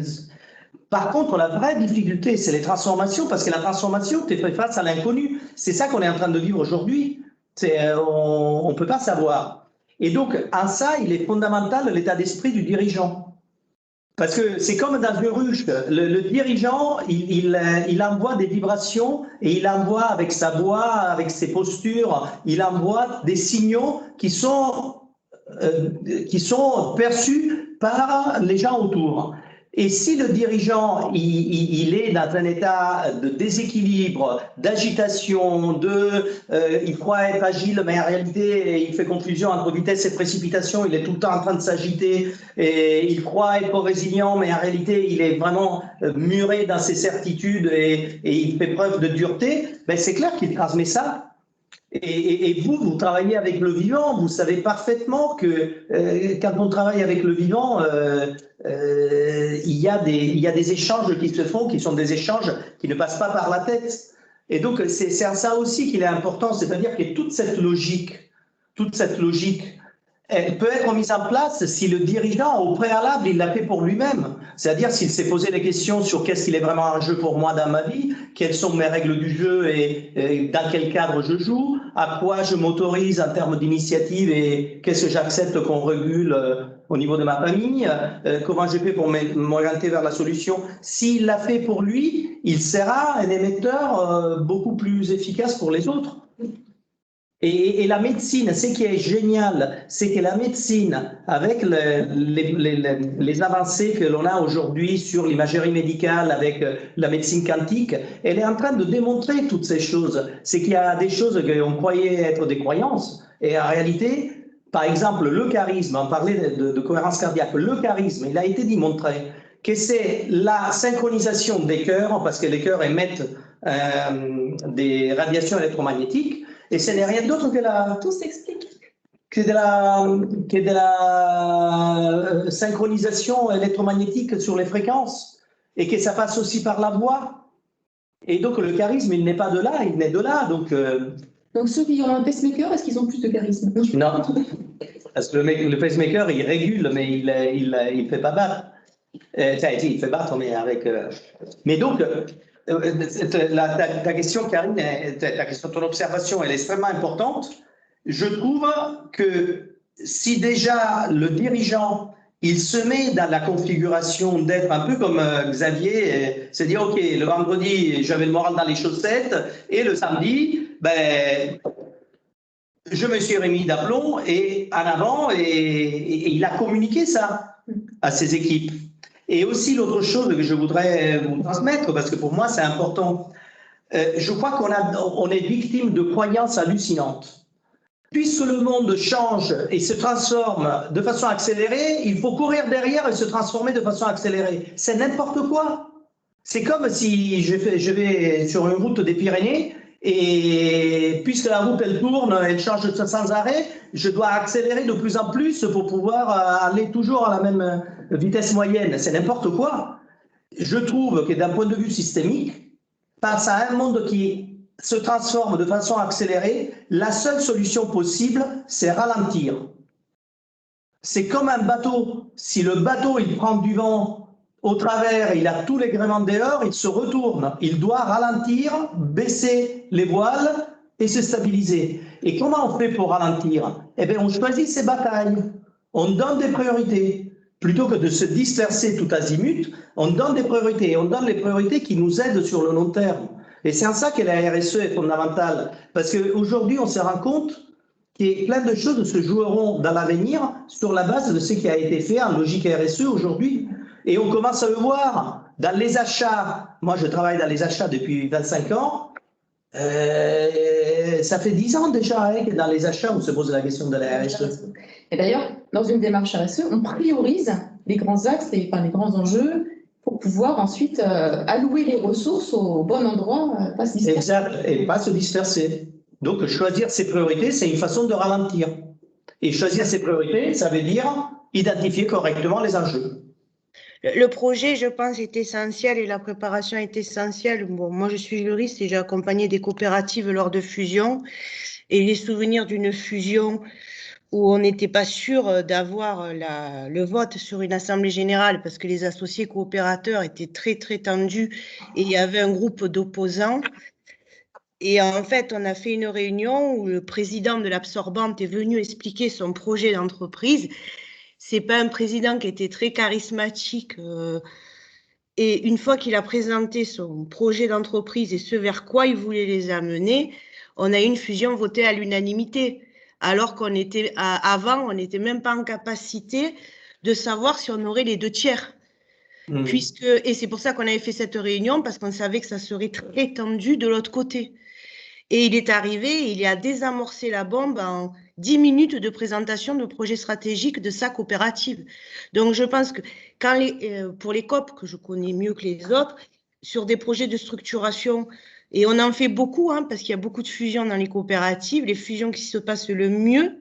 Par contre, la vraie difficulté, c'est les transformations, parce que la transformation, tu es fait face à l'inconnu. C'est ça qu'on est en train de vivre aujourd'hui. On ne peut pas savoir. Et donc, en ça, il est fondamental l'état d'esprit du dirigeant. Parce que c'est comme dans une ruche, le dirigeant, il envoie des vibrations et il envoie avec sa voix, avec ses postures, il envoie des signaux qui sont perçus par les gens autour. Et si le dirigeant, il est dans un état de déséquilibre, d'agitation, il croit être agile, mais en réalité, il fait confusion entre vitesse et précipitation, il est tout le temps en train de s'agiter, et il croit être résilient, mais en réalité, il est vraiment muré dans ses certitudes et il fait preuve de dureté, ben c'est clair qu'il transmet ça. Et vous travaillez avec le vivant, vous savez parfaitement que quand on travaille avec le vivant, il y a des échanges qui se font, qui sont des échanges qui ne passent pas par la tête. Et donc, c'est à ça aussi qu'il est important, c'est-à-dire que toute cette logique, elle peut être mise en place si le dirigeant, au préalable, il l'a fait pour lui-même. C'est-à-dire s'il s'est posé des questions sur qu'est-ce qu'il est vraiment en jeu pour moi dans ma vie, quelles sont mes règles du jeu et dans quel cadre je joue, à quoi je m'autorise en termes d'initiative et qu'est-ce que j'accepte qu'on régule au niveau de ma famille, comment j'ai fait pour m'orienter vers la solution. S'il l'a fait pour lui, il sera un émetteur beaucoup plus efficace pour les autres. Et la médecine, ce qui est génial, c'est que la médecine, avec les avancées que l'on a aujourd'hui sur l'imagerie médicale, avec la médecine quantique, elle est en train de démontrer toutes ces choses. C'est qu'il y a des choses qu'on croyait être des croyances, et en réalité, par exemple, le charisme, on parlait de cohérence cardiaque, le charisme, il a été démontré que c'est la synchronisation des cœurs, parce que les cœurs émettent des radiations électromagnétiques, et ce n'est rien d'autre que Tout s'explique. Que de la synchronisation électromagnétique sur les fréquences, et que ça passe aussi par la voix. Et donc le charisme, il n'est pas de là, il naît de là. Donc ceux qui ont un pacemaker, est-ce qu'ils ont plus de charisme? Non, parce que le pacemaker, il régule, mais il fait pas battre. Il fait battre, mais avec. Mais donc. Ta question, Karine, ton observation, elle est extrêmement importante. Je trouve que si déjà le dirigeant, il se met dans la configuration d'être un peu comme Xavier, c'est dire, OK, le vendredi, j'avais le moral dans les chaussettes, et le samedi, ben, je me suis remis d'aplomb et en avant, et il a communiqué ça à ses équipes. Et aussi l'autre chose que je voudrais vous transmettre, parce que pour moi c'est important, je crois qu'on est victime de croyances hallucinantes. Puisque le monde change et se transforme de façon accélérée, il faut courir derrière et se transformer de façon accélérée. C'est n'importe quoi. C'est comme si je vais sur une route des Pyrénées, et puisque la route elle tourne, elle change sans arrêt, je dois accélérer de plus en plus pour pouvoir aller toujours à la même vitesse moyenne. C'est n'importe quoi. je trouve que d'un point de vue systémique, face à un monde qui se transforme de façon accélérée, la seule solution possible, c'est ralentir. C'est comme un bateau. Si le bateau il prend du vent au travers, il a tous les gréements dehors, il se retourne. Il doit ralentir, baisser les voiles et se stabiliser. Et comment on fait pour ralentir? Eh bien, on choisit ses batailles. On donne des priorités. Plutôt que de se disperser tout azimut, on donne des priorités. On donne les priorités qui nous aident sur le long terme. Et c'est en ça que la RSE est fondamentale. Parce qu'aujourd'hui, on se rend compte que plein de choses se joueront dans l'avenir sur la base de ce qui a été fait en logique RSE aujourd'hui. Et on commence à le voir dans les achats. Moi, je travaille dans les achats depuis 25 ans. Ça fait 10 ans déjà hein, que dans les achats, on se pose la question de la RSE. Et d'ailleurs, dans une démarche RSE, on priorise les grands axes, les grands enjeux pour pouvoir ensuite allouer les ressources au bon endroit, pas se disperser. Exact, et pas se disperser. Donc, choisir ses priorités, c'est une façon de ralentir. Et choisir ses priorités, ça veut dire identifier correctement les enjeux. Le projet, je pense, est essentiel et la préparation est essentielle. Bon, moi, je suis juriste et j'ai accompagné des coopératives lors de fusions. Et les souvenirs d'une fusion où on n'était pas sûr d'avoir le vote sur une assemblée générale parce que les associés coopérateurs étaient très, très tendus et il y avait un groupe d'opposants. Et en fait, on a fait une réunion où le président de l'absorbante est venu expliquer son projet d'entreprise. C'est pas un président qui était très charismatique. Et une fois qu'il a présenté son projet d'entreprise et ce vers quoi il voulait les amener, on a eu une fusion votée à l'unanimité. Alors qu'on était, avant, on n'était même pas en capacité de savoir si on aurait les 2 tiers. Et c'est pour ça qu'on avait fait cette réunion, parce qu'on savait que ça serait très tendu de l'autre côté. Et il est arrivé, il a désamorcé la bombe en 10 minutes de présentation de projet stratégique de sa coopérative. Donc, je pense que pour les COP, que je connais mieux que les autres, sur des projets de structuration, et on en fait beaucoup, hein, parce qu'il y a beaucoup de fusions dans les coopératives, les fusions qui se passent le mieux,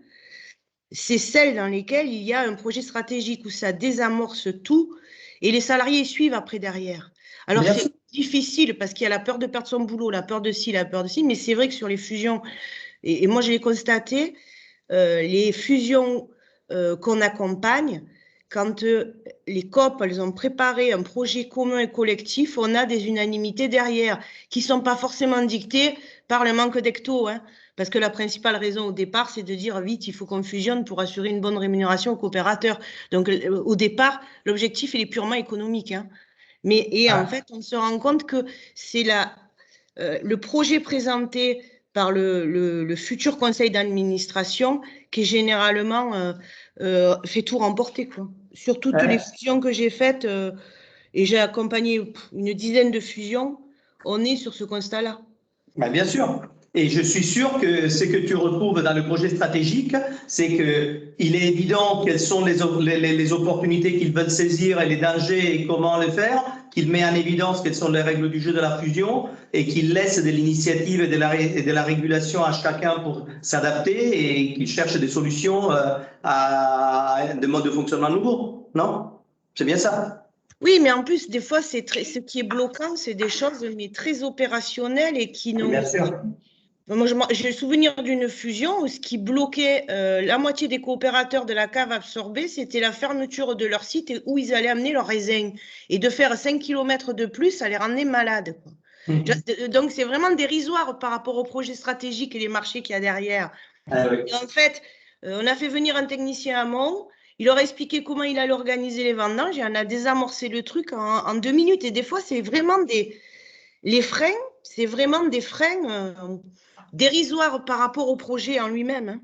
c'est celles dans lesquelles il y a un projet stratégique où ça désamorce tout et les salariés suivent après derrière. Alors, c'est difficile parce qu'il y a la peur de perdre son boulot, la peur de ci, mais c'est vrai que sur les fusions, et moi je l'ai constaté, les fusions qu'on accompagne, quand les COP, elles ont préparé un projet commun et collectif, on a des unanimités derrière qui ne sont pas forcément dictées par le manque d'hecto, hein, parce que la principale raison au départ, c'est de dire vite, il faut qu'on fusionne pour assurer une bonne rémunération aux coopérateurs. Donc au départ, l'objectif, il est purement économique. Hein. En fait, on se rend compte que c'est le projet présenté par le futur conseil d'administration qui généralement fait tout remporter, quoi. Sur toutes les fusions que j'ai faites, et j'ai accompagné une dizaine de fusions, on est sur ce constat-là. Ben bien sûr. Et je suis sûr que ce que tu retrouves dans le projet stratégique, c'est qu'il est évident quelles sont les opportunités qu'ils veulent saisir et les dangers et comment les faire, qu'il met en évidence quelles sont les règles du jeu de la fusion et qu'il laisse de l'initiative et de la régulation à chacun pour s'adapter et qu'il cherche des solutions à des modes de fonctionnement nouveaux. Non? C'est bien ça? Oui, mais en plus, des fois, ce qui est bloquant, c'est des choses mais très opérationnelles et qui n'ont... Bien sûr. Moi, j'ai le souvenir d'une fusion où ce qui bloquait la moitié des coopérateurs de la cave absorbée, c'était la fermeture de leur site et où ils allaient amener leurs raisins. Et de faire 5 km de plus, ça les rendait malades, quoi. Donc, c'est vraiment dérisoire par rapport au projet stratégique et les marchés qu'il y a derrière. Et en fait, on a fait venir un technicien à Mont, il leur a expliqué comment il allait organiser les vendanges et on a désamorcé le truc en 2 minutes. Et des fois, c'est vraiment les freins, c'est vraiment des freins dérisoires par rapport au projet en lui-même. Hein.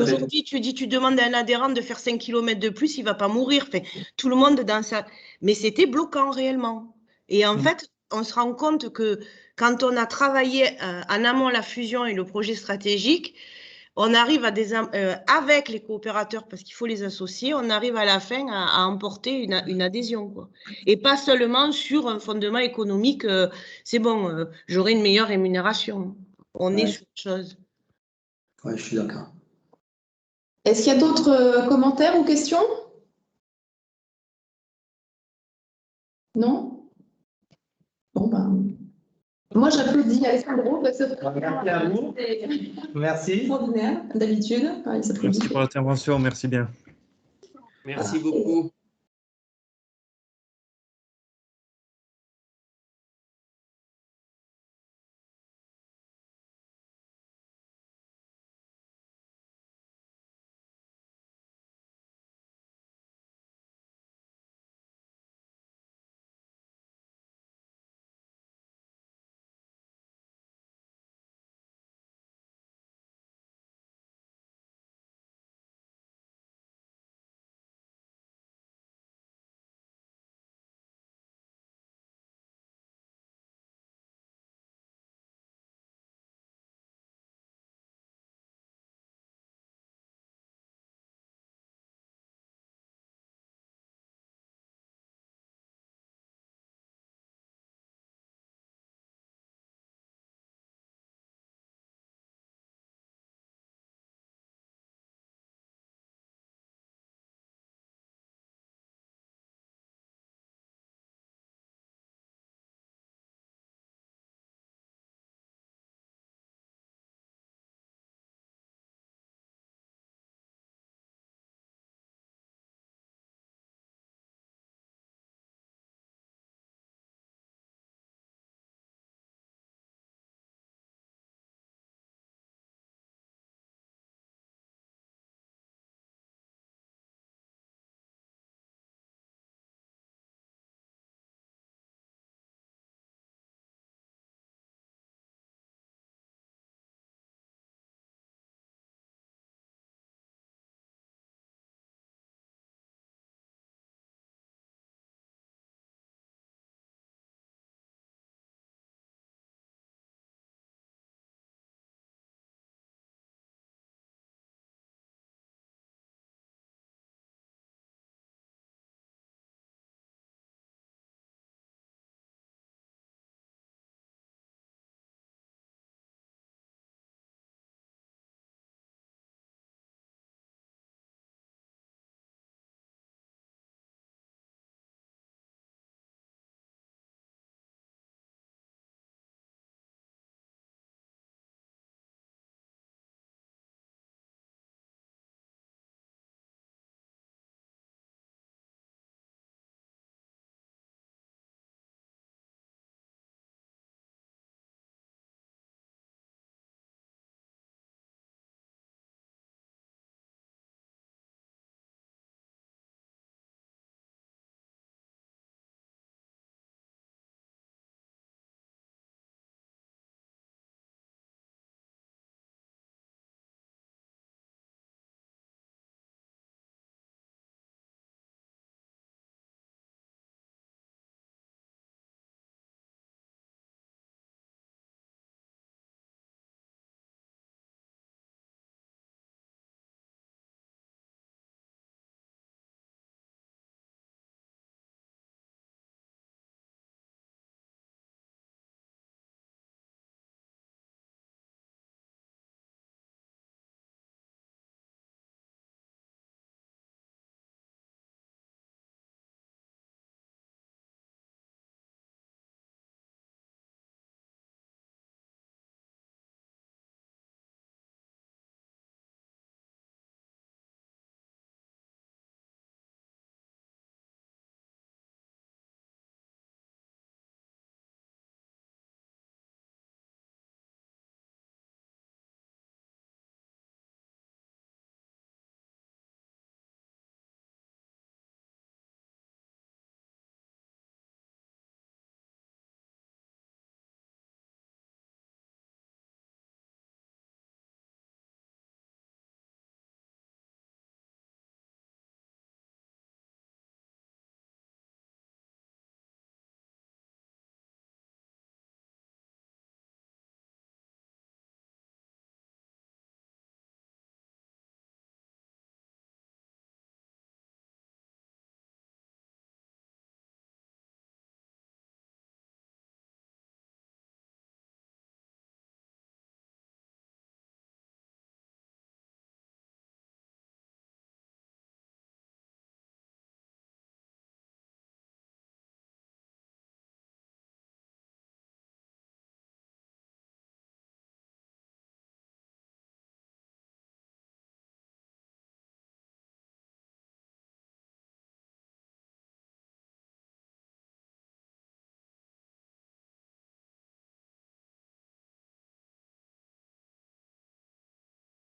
Aujourd'hui, tu demandes à un adhérent de faire 5 km de plus, il ne va pas mourir. Enfin, tout le monde dans ça. Mais c'était bloquant réellement. Et en fait, on se rend compte que quand on a travaillé en amont la fusion et le projet stratégique, on arrive avec les coopérateurs, parce qu'il faut les associer, on arrive à la fin à emporter une adhésion, quoi. Et pas seulement sur un fondement économique, c'est bon, j'aurai une meilleure rémunération. On est sur autre chose. Oui, je suis d'accord. Est-ce qu'il y a d'autres commentaires ou questions? Non? Bon, ben, moi, j'applaudis Alessandro parce que merci à vous. Merci. Extraordinaire, d'habitude. Merci pour l'intervention, merci bien. Merci beaucoup.